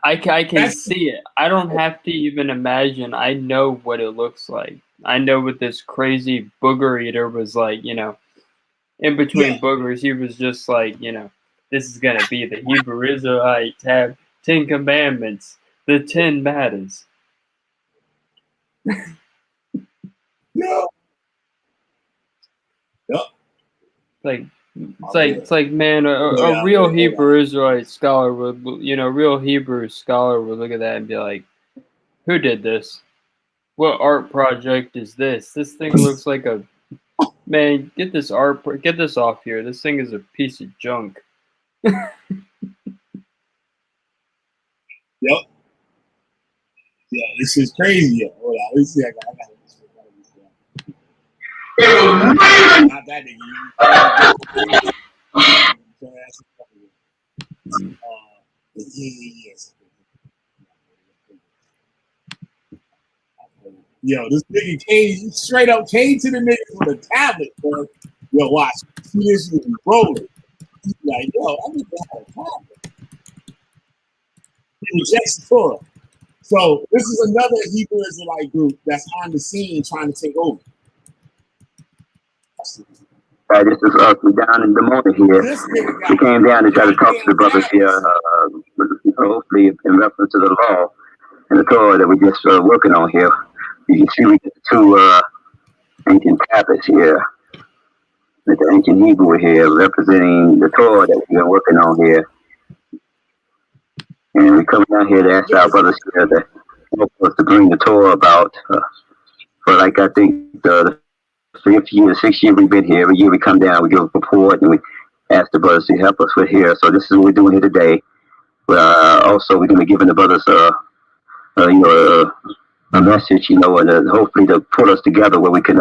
Speaker 5: I can see it. I don't have to even imagine. I know what it looks like. I know what this crazy booger eater was like, you know. In between boogers, he was just like, you know, this is going to be the Hebrew Israelite tab, 10 Commandments, the 10 matters.
Speaker 1: No.
Speaker 5: It's like, man, a real Hebrew Israelite scholar would, you know, real Hebrew scholar would look at that and be like, who did this? What art project is this? This thing looks like a, man, get this off here. This thing is a piece of junk.
Speaker 1: Yep. Yeah, this is crazy. Hold on, let's see. I got this. Not that nigga. Yes. Yo, this nigga came straight up came to the niggas with a tablet, bro. Yo, watch. See this shit rolling. He's like, yo, I need to have a tablet. He rejects the Torah. So this is another Hebrew Israelite group that's on the scene trying to take over.
Speaker 6: This is us. We down in Dimona here. We came down to try to talk to the brothers here, hopefully in reference to the law and the Torah that we just working on here. You can see we got the two ancient tablets here. With the ancient Hebrew here representing the Torah that we've been working on here. And we come down here to ask our brothers here to help us to bring the Torah about. For like I think the 5th year, the 6th year we've been here. Every year we come down, we give a report, and we ask the brothers to help us with here. So this is what we're doing here today. Also, we're going to be giving the brothers a message, you know, and hopefully to put us together where we can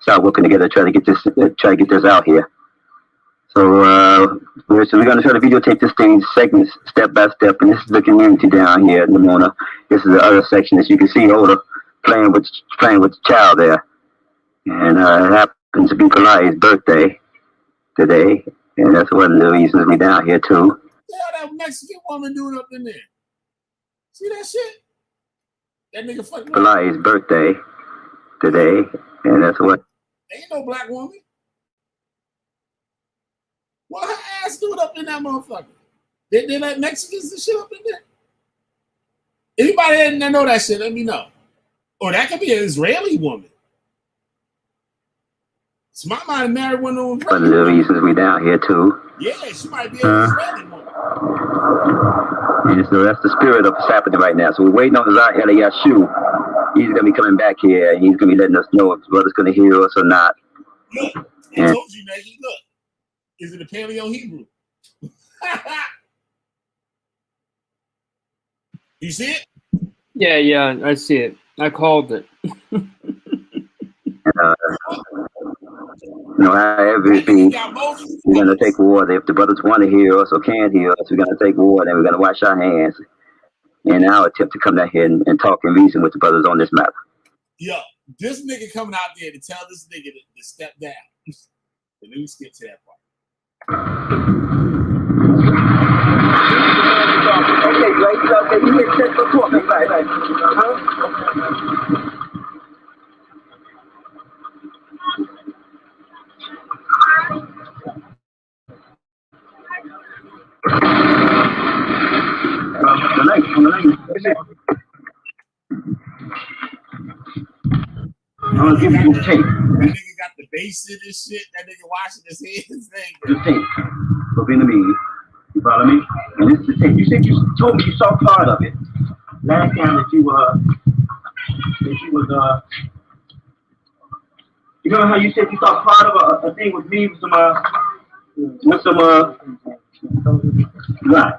Speaker 6: start working together, try to get this out here. So we're going to try to videotape this thing segments step by step, and this is the community down here in Dimona. This is the other section, as you can see, Oda playing with the child there, and it happens to be Kalai's birthday today, and that's one of the reasons we're down here too.
Speaker 1: Yeah, that Mexican woman doing up in there. See that shit? That nigga fucking
Speaker 6: Kalai's birthday today, and that's what.
Speaker 1: Ain't no black woman. What her ass doing up in that motherfucker? They let Mexicans and shit up in there? Anybody that know that shit, let me know. Or that could be an Israeli woman. So my mind married one of them.
Speaker 6: One of the reasons we down here too.
Speaker 1: Yeah, she might be an Israeli woman.
Speaker 6: And so that's the spirit of what's happening right now. So we're waiting on Zah Eliashu. He's gonna be coming back here, and he's gonna be letting us know if brother's gonna hear us or not.
Speaker 1: Look, I told you, Naggy, look. Is it a Paleo Hebrew? You see it?
Speaker 5: Yeah, I see it. I called it.
Speaker 6: However it be, we're going to take war. If the brothers want to hear us or can't hear us, we're going to take war, and we're going to wash our hands in our attempt to come down here and talk and reason with the brothers on this matter.
Speaker 1: Yo, this nigga coming out there to tell this nigga to step down. Let me skip to that part.
Speaker 6: Okay, right, you make sense for talking, right. Huh? I'm gonna give you this tape.
Speaker 1: That nigga got the bass in this shit. That nigga washing his hands.
Speaker 6: This tape. So be in the meeting. You follow me? And this is the tape. You said you told me you saw part of it last time that you And she was, you remember how you said you thought part of a thing with me with some,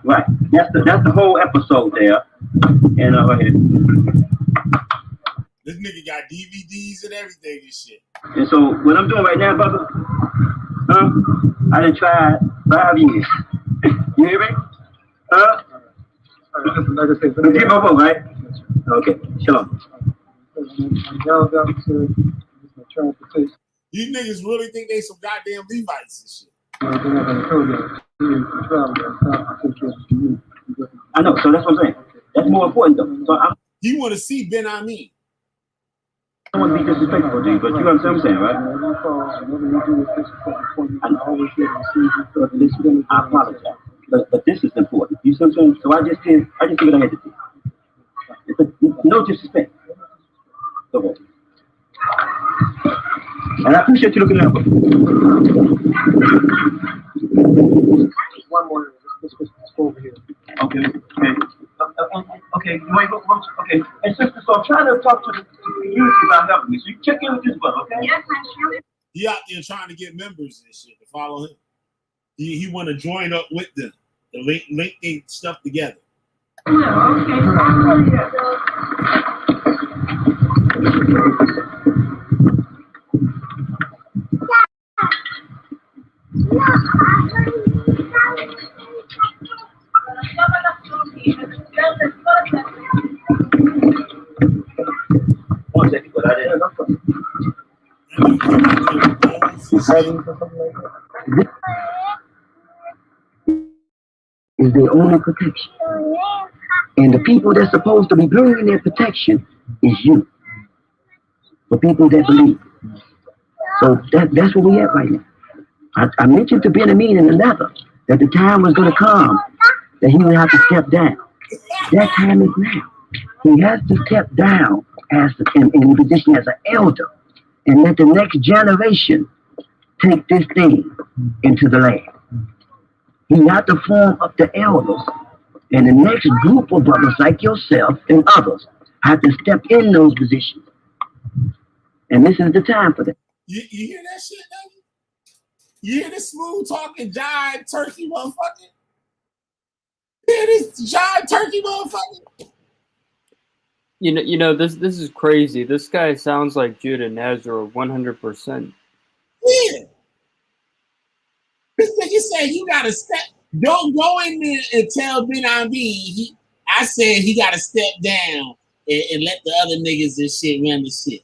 Speaker 6: right. That's the whole episode there. And, go ahead.
Speaker 1: This nigga got DVDs and everything and shit.
Speaker 6: And so what I'm doing right now, brother, I done tried 5 years. You hear me? Like I said, you get my vote, right? Okay, shalom.
Speaker 1: These niggas really think they some goddamn Levites and shit.
Speaker 6: I know, so that's what I'm saying. That's more important though. So
Speaker 1: he want to see Ben Ami.
Speaker 6: I don't want to be disrespectful to you, but you understand what I'm saying, right? I apologize. But this is important. You see what I'm saying? So I just did what I had to do. No disrespect. Okay. And I appreciate you looking at me.
Speaker 7: One more. Let's go over here.
Speaker 6: Okay. Okay. Okay. And sister, so I'm trying to talk to the community about helping me. So you check in with this brother, okay?
Speaker 4: Yes, I'm sure.
Speaker 1: He out there trying to get members and shit to follow him. He want to join up with them to link their stuff together.
Speaker 4: Yeah,
Speaker 6: One second, but I didn't. Is their only protection. And the people that's supposed to be bringing their protection is you. The people that believe. So that's where we at right now. I mentioned to Benjamin in the letter that the time was going to come that he would have to step down. That time is now. He has to step down as in position as an elder and let the next generation take this thing into the land. He had to form up the elders, and the next group of brothers like yourself and others have to step in those positions. And this is the time for that.
Speaker 1: You hear that shit, nigga? You hear this smooth talking giant turkey motherfucker? You hear this giant turkey motherfucker?
Speaker 5: You know this is crazy. This guy sounds like Judah Nazareth 100%.
Speaker 1: Yeah. This nigga said you gotta step. Don't go in there and tell Ben Ami. I said he gotta step down and let the other niggas and shit run the shit.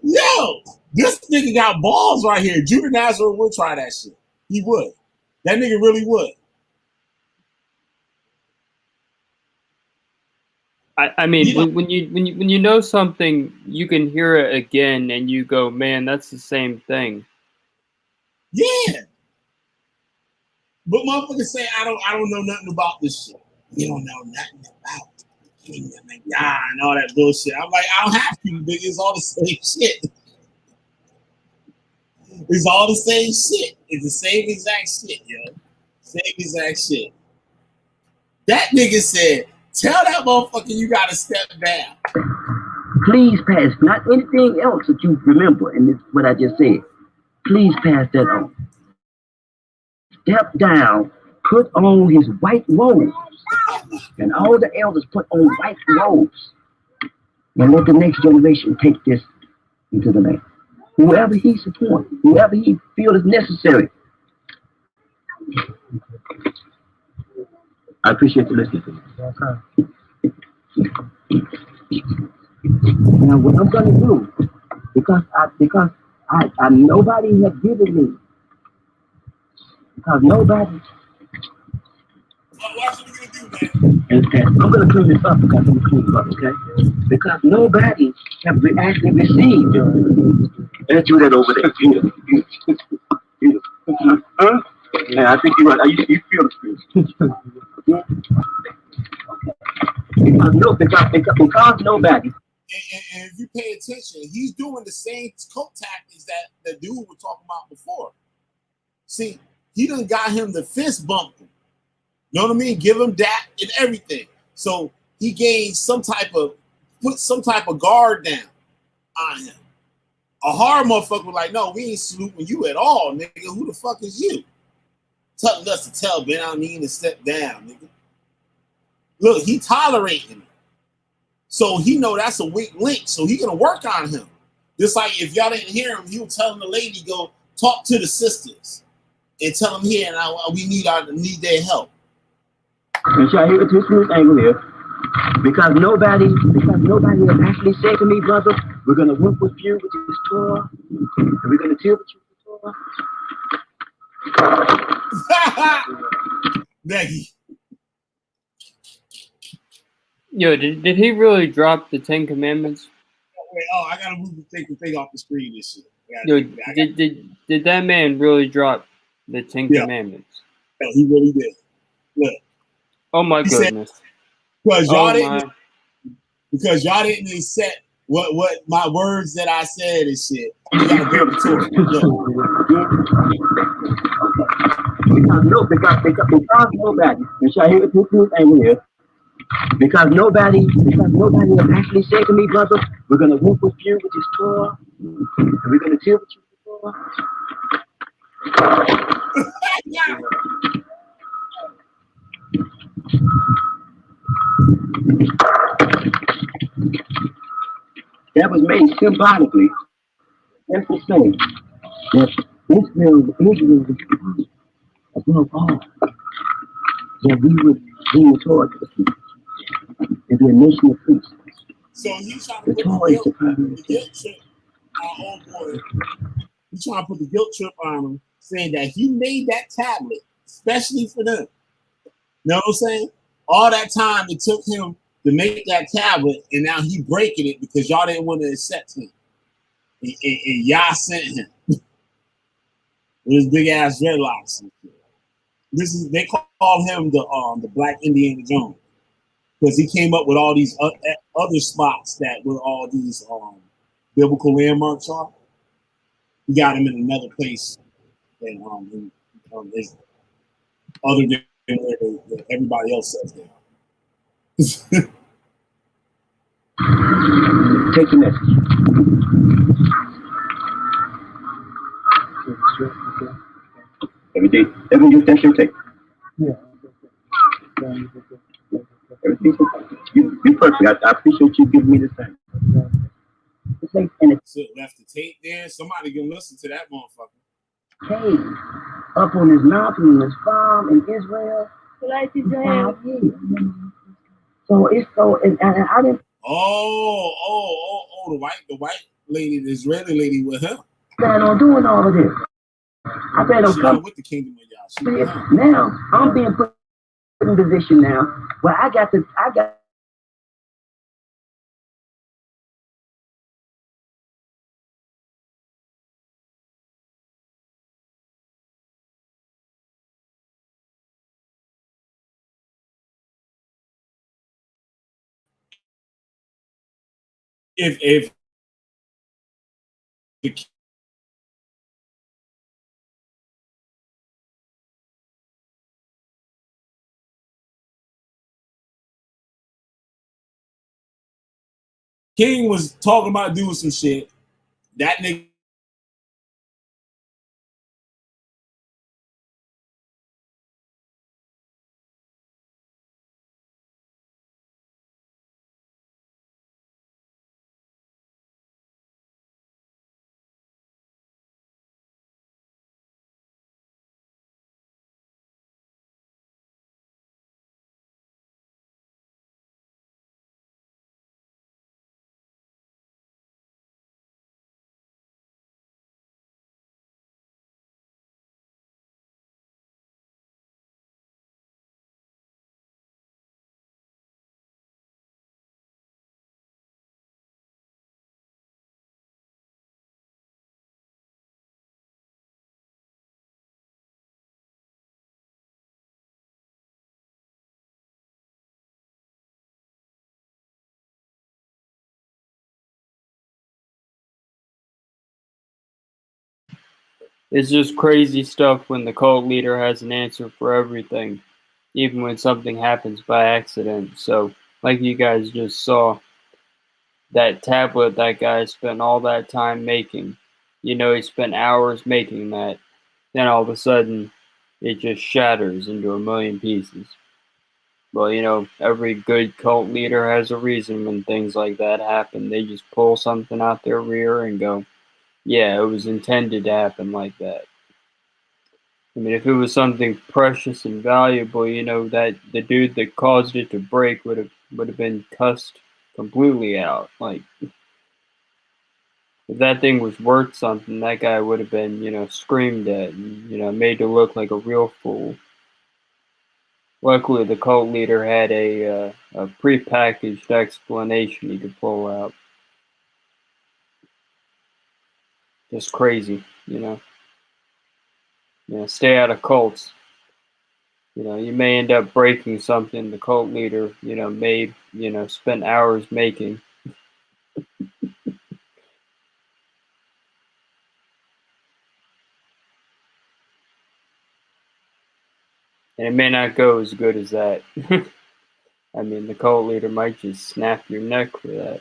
Speaker 1: Yo, this nigga got balls right here. Judah Nazareth would try that shit. He would. That nigga really would.
Speaker 5: I mean, when you know something, you can hear it again, and you go, "Man, that's the same thing."
Speaker 1: Yeah, but motherfuckers say I don't know nothing about this shit. You don't know nothing about and all that bullshit. I'm like, I don't have to, nigga. It's all the same shit. It's all the same shit. It's the same exact shit, yo. Same exact shit. That nigga said, tell that motherfucker you gotta step down.
Speaker 6: Please pass, not anything else that you remember in this, what I just said. Please pass that on. Step down, put on his white robes. And all the elders put on white robes. And let the next generation take this into the land. Whoever he supports, whoever he feels is necessary. I appreciate you listening to me. Now what I'm gonna do, because I nobody has given me, because nobody.
Speaker 1: What you gonna do, man?
Speaker 6: And I'm gonna clean this up because I'm gonna clean it up, okay? Because nobody have actually received. Let's do that over there. Huh? Yeah, I think you're right. You feel the spirit. Because nobody.
Speaker 1: And if you pay attention, he's doing the same coat tactics that the dude was talking about before. See, he done got him the fist bump him. You know what I mean? Give him that and everything. So he put some type of guard down on him. A hard motherfucker was like, no, we ain't saluting you at all, nigga. Who the fuck is you? Telling us to tell Ben Amin to step down, nigga. Look, he tolerating it. So he know that's a weak link. So he gonna work on him. Just like if y'all didn't hear him, he was telling the lady, go talk to the sisters and tell them here, and we need their help.
Speaker 6: And shall I hear it to this angle here? Because nobody has actually said to me, brother, we're gonna work with you with this Torah, and we're gonna deal with you with Torah.
Speaker 1: Maggie.
Speaker 5: Yo, did he really drop the 10 Commandments?
Speaker 1: Wait, I gotta move the thing off the screen and shit.
Speaker 5: Yo, did that man really drop the 10 Commandments?
Speaker 1: Yeah, he really did. Look.
Speaker 5: Oh my goodness.
Speaker 1: Because y'all didn't accept what my words that I said and shit. You gotta build the Torah.
Speaker 6: Because nobody, and shall I hear it to this angle here? Because nobody has actually said to me, brother, we're gonna work with you with this Torah, and we're gonna deal with you with Torah. That was made symbolically. That's the same. That Israel was above all. That we would bring the Torah to the people and be a nation of priests.
Speaker 1: So he's trying to put the guilt trip on old boy. He's trying to put the guilt trip on him, saying that he made that tablet especially for them. You know what I'm saying? All that time it took him to make that tablet, and now he breaking it because y'all didn't want to accept him. And y'all sent him with his big ass dreadlocks. They call him the Black Indiana Jones because he came up with all these other spots that were all these biblical landmarks are. He got him in another place than Israel, other than where everybody else says they are.
Speaker 6: Take the message. Everything that's your take. Yeah. Everything's okay. You perfect. I appreciate you giving me the time.
Speaker 1: So left the tape there. Somebody can listen to that motherfucker.
Speaker 6: Hey, up on his mountain, in his farm in Israel. So and I didn't.
Speaker 1: The white lady, the Israeli lady with him.
Speaker 6: Plan on doing all of this. I plan on coming
Speaker 1: with the kingdom of Yahweh.
Speaker 6: Now I'm being put in position now where I got.
Speaker 1: If the king was talking about doing some shit, that nigga
Speaker 5: It's just crazy stuff when the cult leader has an answer for everything. even when something happens by accident. So, like you guys just saw, that tablet that guy spent all that time making, you know, he spent hours making that, then all of a sudden it just shatters into a million pieces. Well, you know, every good cult leader has a reason when things like that happen. They just pull something out their rear and go, yeah, it was intended to happen like that. I mean, if it was something precious and valuable, you know, that the dude that caused it to break would have been cussed completely out. Like, if that thing was worth something, that guy would have been, you know, screamed at and, you know, made to look like a real fool. Luckily, the cult leader had a prepackaged explanation he could pull out. Just crazy, you know. You know, stay out of cults. You know, you may end up breaking something the cult leader, you know, made, you know, spent hours making. And it may not go as good as that. I mean, the cult leader might just snap your neck for that.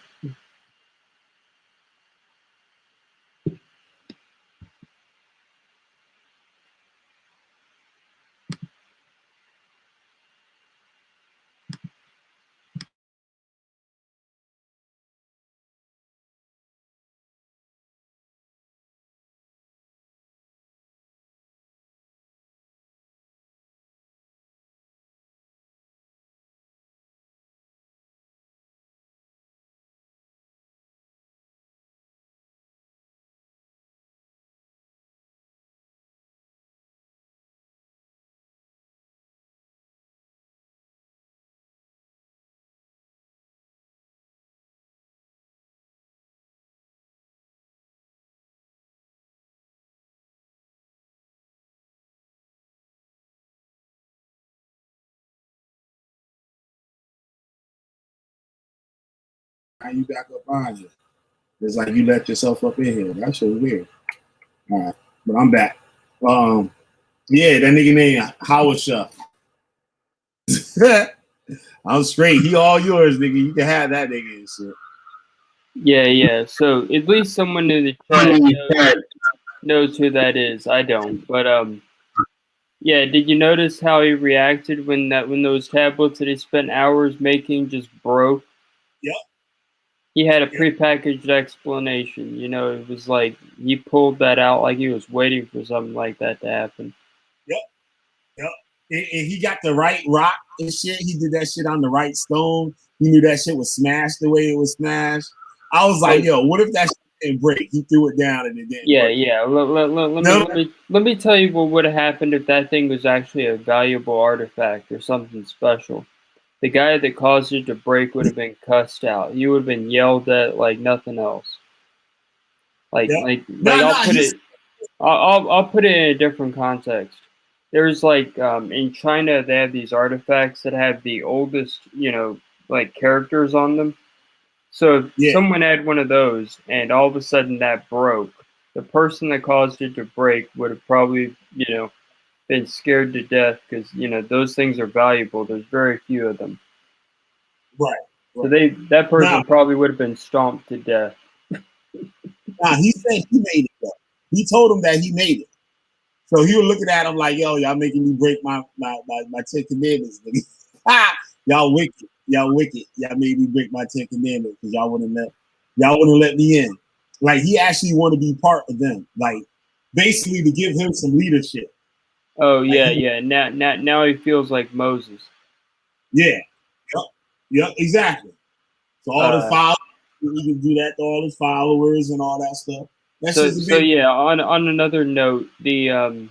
Speaker 1: How you back up on here? It's like you let yourself up in here. That's so weird. All right, but I'm back. Yeah, that nigga named Howard Shuff. I'm straight. He all yours, nigga. You can have that nigga and shit.
Speaker 5: Yeah. So at least someone in the chat knows who that is. I don't. But yeah. Did you notice how he reacted when those tablets that he spent hours making just broke?
Speaker 1: Yep.
Speaker 5: He had a prepackaged explanation. You know, it was like he pulled that out like he was waiting for something like that to happen.
Speaker 1: Yep. And he got the right rock and shit. He did that shit on the right stone. He knew that shit was smashed the way it was smashed. I was like, yo, what if that shit didn't break? He threw it down and it didn't break.
Speaker 5: Yeah. Let me tell you what would have happened if that thing was actually a valuable artifact or something special. The guy that caused it to break would have been cussed out. He would have been yelled at like nothing else. I'll put it in a different context. There's like in China they have these artifacts that have the oldest, you know, like characters on them. So if someone had one of those and all of a sudden that broke, the person that caused it to break would have probably, you know, been scared to death because, you know, those things are valuable. There's very few of them.
Speaker 1: Right.
Speaker 5: So that person probably would have been stomped to death.
Speaker 1: He said he made it though. He told him that he made it. So he was looking at him like, yo, y'all making me break my 10 commandments, nigga. Y'all wicked. Y'all made me break my 10 commandments because y'all wouldn't let me in. Like he actually wanted to be part of them. Like basically to give him some leadership.
Speaker 5: Oh yeah. Now he feels like Moses.
Speaker 1: Yeah. Yep, exactly. So all the followers, he can do that to all his followers and all that stuff.
Speaker 5: So yeah, on another note, the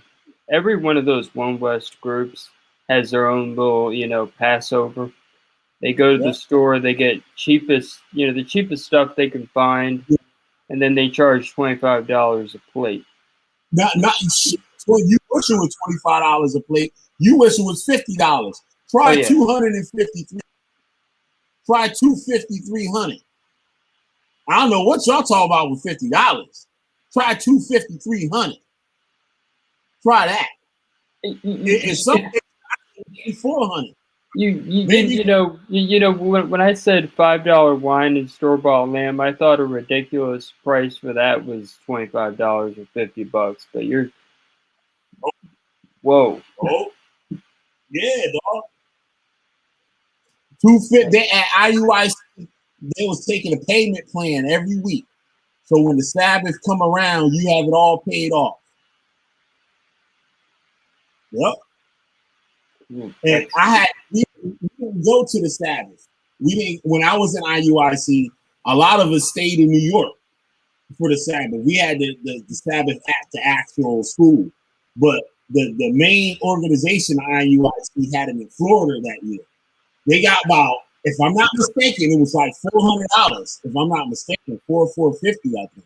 Speaker 5: every one of those One West groups has their own little, you know, Passover. They go to the store, they get the cheapest stuff they can find, and then they charge $25 a plate.
Speaker 1: Not well, you wish it was $25 a plate. You wish it was $50. Try 253. Try 250, 300. I don't know what y'all talk about with $50. Try 250, 300. Try that. It's something 400.
Speaker 5: You know when I said $5 wine and store-bought lamb, I thought a ridiculous price for that was $25 or $50. But you're whoa.
Speaker 1: Oh, yeah, dog. 250. They at IUIC, they was taking a payment plan every week. So when the Sabbath come around, you have it all paid off. Yep. And we didn't go to the Sabbath. We didn't. When I was in IUIC, a lot of us stayed in New York for the Sabbath. We had the Sabbath at the actual school, but the main organization IUIC had it in Florida that year. They got about, if I'm not mistaken, it was like $400. If I'm not mistaken, $450, I think,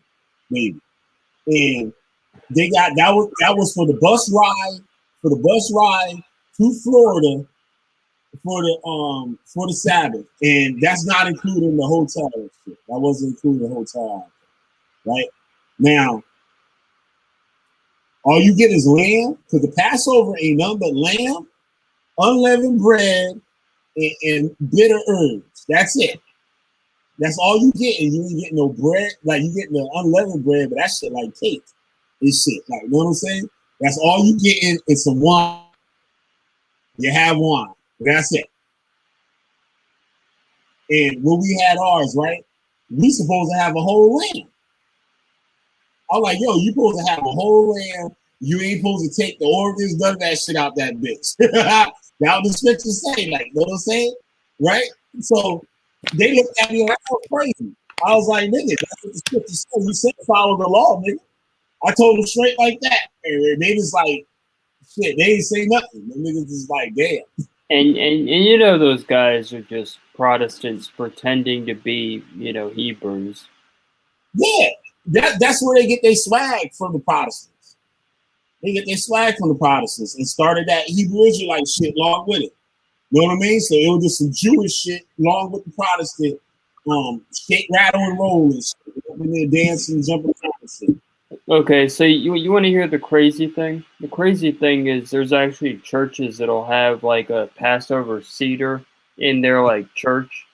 Speaker 1: maybe. And they got that was for the bus ride to Florida for the Sabbath, and that's not including the hotel and shit. That wasn't including the hotel, right? Now, all you get is lamb, because the Passover ain't nothing but lamb, unleavened bread, and bitter herbs. That's it. That's all you get, and you ain't getting no bread. Like, you getting the unleavened bread, but that shit like cake. It's shit. Like, you know what I'm saying? That's all you getting is some wine. You have wine. That's it. And when we had ours, right, we supposed to have a whole lamb. I'm like, yo, you supposed to have a whole lamb. You ain't supposed to take the organs, none of that shit out that bitch. That's what the scriptures say, like, you know what I'm saying? Right? So they looked at me like I was crazy. I was like, nigga, that's what the scriptures say. You said follow the law, nigga. I told them straight like that. And they was like, shit, they ain't say nothing. The niggas is like, damn.
Speaker 5: And you know those guys are just Protestants pretending to be, you know, Hebrews.
Speaker 1: Yeah, that's where they get their swag from the Protestants. They get their swag from the Protestants and started that Hebrew Israelite shit along with it. You know what I mean? So it was just some Jewish shit along with the Protestant shake, rattle, and roll and shit. And they're dancing, jumping around and shit.
Speaker 5: Okay, so you want to hear the crazy thing? The crazy thing is there's actually churches that'll have like a Passover Seder in their like church.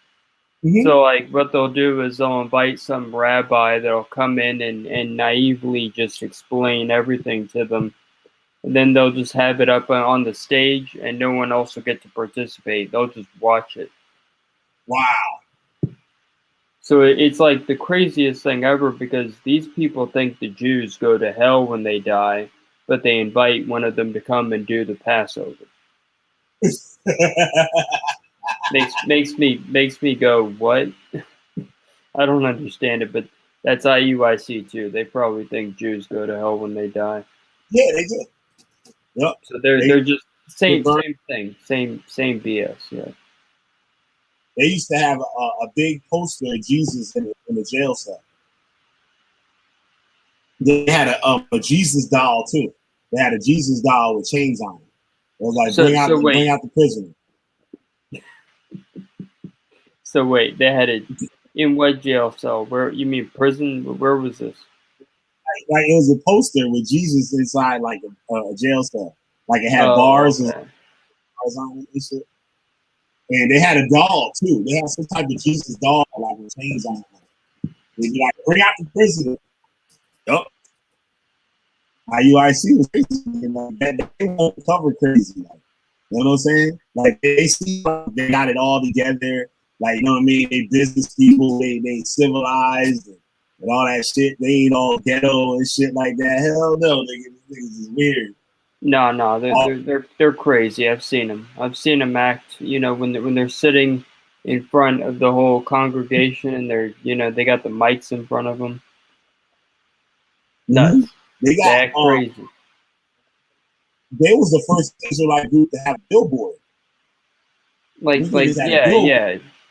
Speaker 5: Mm-hmm. So like what they'll do is they'll invite some rabbi that'll come in and naively just explain everything to them. And then they'll just have it up on the stage and no one else will get to participate. They'll just watch it.
Speaker 1: Wow.
Speaker 5: So it's like the craziest thing ever because these people think the Jews go to hell when they die, but they invite one of them to come and do the Passover. makes me go, what? I don't understand it, but that's IUIC too. They probably think Jews go to hell when they die.
Speaker 1: Yeah, they do. Yep.
Speaker 5: So they're just same thing, same BS. Yeah.
Speaker 1: They used to have a big poster of Jesus in the jail cell. They had a Jesus doll too. They had a Jesus doll with chains on it. It was like, bring out the prisoner.
Speaker 5: So wait, they had it in what jail cell? Where, you mean prison? Where was this?
Speaker 1: Like it was a poster with Jesus inside like a jail cell. Like it had bars and bars on it and shit. And they had a doll too. They had some type of Jesus doll like with chains on it. They'd be like, bring out the prisoner. Yup. IUIC was crazy. Like, they won't cover crazy. Like, you know what I'm saying? Like they see they got it all together. Like, you know what I mean? They business people, they civilized and all that shit. They ain't all ghetto and shit like that. Hell no, niggas is weird.
Speaker 5: No, they're crazy. I've seen them. I've seen them act. You know, when they're sitting in front of the whole congregation and they're, you know, they got the mics in front of them. Nuts. Mm-hmm. They act crazy.
Speaker 1: They was the first Israelite group to have a billboard.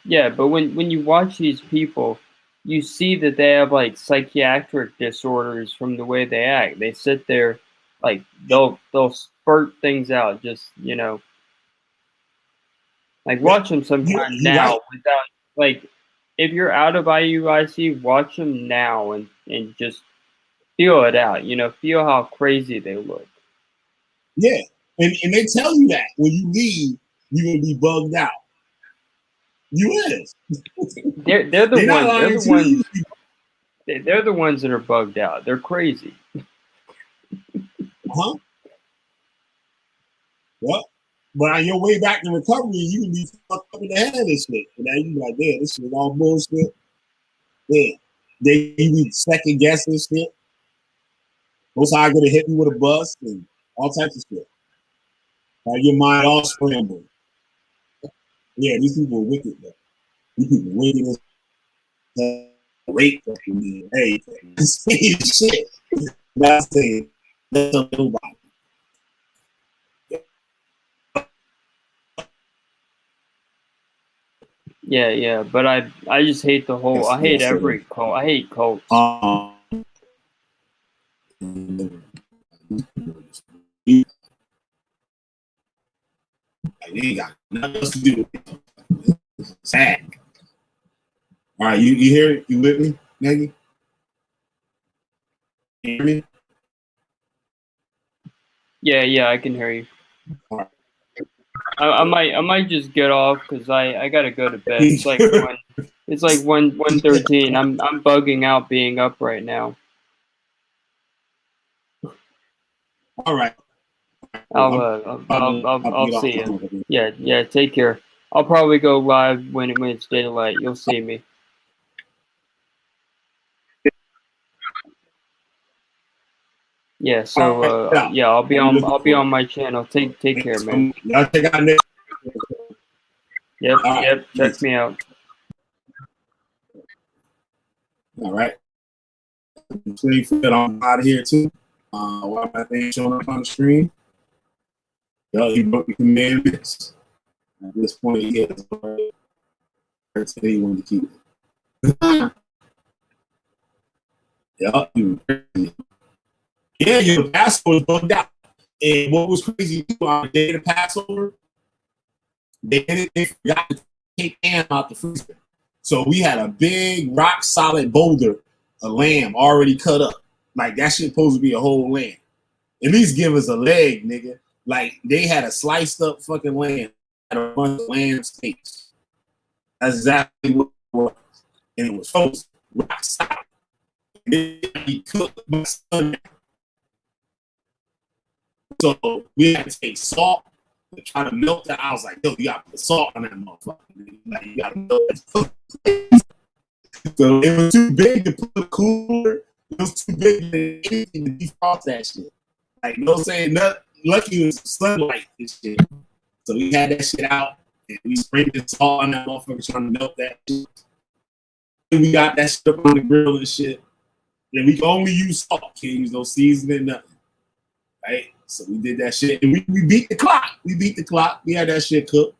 Speaker 5: Yeah. But when you watch these people, you see that they have like psychiatric disorders from the way they act. They sit there. Like they'll spurt things out, just, you know. Like watch them sometime now without, like, if you're out of IUIC, watch them now and just feel it out. You know, feel how crazy they look.
Speaker 1: Yeah, And they tell you that when you leave, you're gonna be bugged out. You is.
Speaker 5: They're the
Speaker 1: They're
Speaker 5: ones.
Speaker 1: not
Speaker 5: They're
Speaker 1: lying
Speaker 5: the
Speaker 1: to
Speaker 5: ones.
Speaker 1: you.
Speaker 5: They're the ones that are bugged out. They're crazy.
Speaker 1: Huh? What? But on your way back to recovery, you can be fucked up in the head of this shit. And now you be like, yeah, this shit is all bullshit. Yeah. They you be second guessing shit. Most high gonna hit me with a bus and all types of shit. Like your mind all scrambled. Yeah, these people are wicked though. These people are wicked as rape fucking hey, same shit. That's saying that's a nobody.
Speaker 5: Yeah. But I just hate the whole. I hate every cult. I hate cults.
Speaker 1: They ain't got nothing else to do with it. Sad. All right, you hear it? You with me, Maggie? You hear me?
Speaker 5: Yeah, I can hear you.
Speaker 1: All right.
Speaker 5: I might just get off because I gotta go to bed. It's like 1:13. I'm bugging out being up right now.
Speaker 1: All right.
Speaker 5: I'll see you. Yeah. Take care. I'll probably go live when it's daylight. You'll see me. Yeah. So yeah, I'll be on my channel. Take care, man.
Speaker 1: Y'all check out next.
Speaker 5: Yep. Check me out.
Speaker 1: All right. I'm out of here too. Why my thing showing up on the screen? Yo, he broke the commandments. At this point, he has already said he wanted to keep it. Yeah, your Passover was bugged out. And what was crazy on the day of the Passover, they forgot to take ham out the freezer. So we had a big rock solid boulder, a lamb already cut up. Like that shit supposed to be a whole lamb. At least give us a leg, nigga. Like they had a sliced up fucking lamb, had a bunch of lamb steaks. That's exactly what it was. And it was frozen, rock solid. He cooked my son. So we had to take salt to try to melt that. I was like, yo, you gotta put salt on that motherfucker. Like, you gotta melt that. So it was too big to put a cooler. It was too big to defrost that shit. Like, you know what I'm saying? Lucky it was sunlight and shit. So we had that shit out and we sprayed the salt on that motherfucker trying to melt that shit. And we got that shit up on the grill and shit. And we can only use salt. Can't use no seasoning, nothing. Right? So we did that shit. And we beat the clock. We had that shit cooked.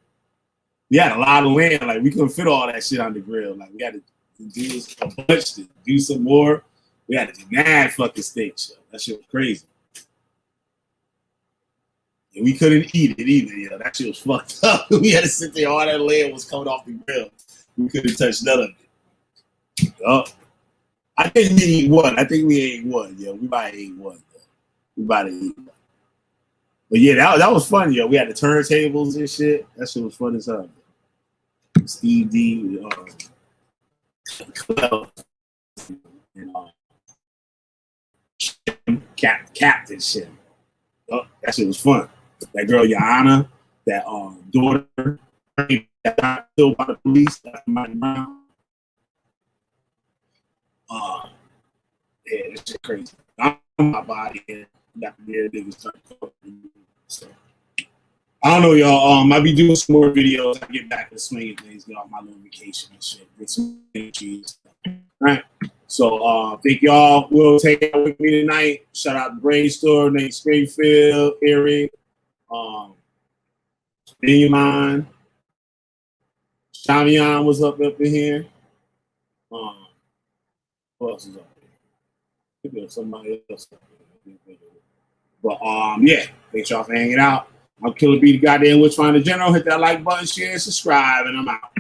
Speaker 1: We had a lot of land. Like, we couldn't fit all that shit on the grill. Like, we had to do a bunch to do some more. We had to do mad fucking steaks. That shit was crazy. And we couldn't eat it either. Yeah, that shit was fucked up. We had to sit there. All that land was coming off the grill. We couldn't touch none of it. Oh, I think we ate one. Yeah, we might have ate one. But yeah, that was fun, yo. We had the turntables and shit. That shit was fun as hell. Steve D, Clell, and Captain shit. Oh, that shit was fun. That girl Yana, that daughter, that got killed by the police after my mom. Yeah, that shit crazy. I'm on my body and got the beard niggas start talking. So I don't know, y'all. I be doing some more videos. I get back to swinging things, get off my little vacation and shit, get some energy. All right. So thank y'all. Will take it with me tonight. Shout out to Brainstorm, Nate Springfield, Eric, Dimona, Shamian was up in here. Who else is up here? Could be somebody else up here. But yeah, thanks y'all for hanging out. I'm Killer B, the goddamn Witch Finder General. Hit that like button, share, subscribe, and I'm out.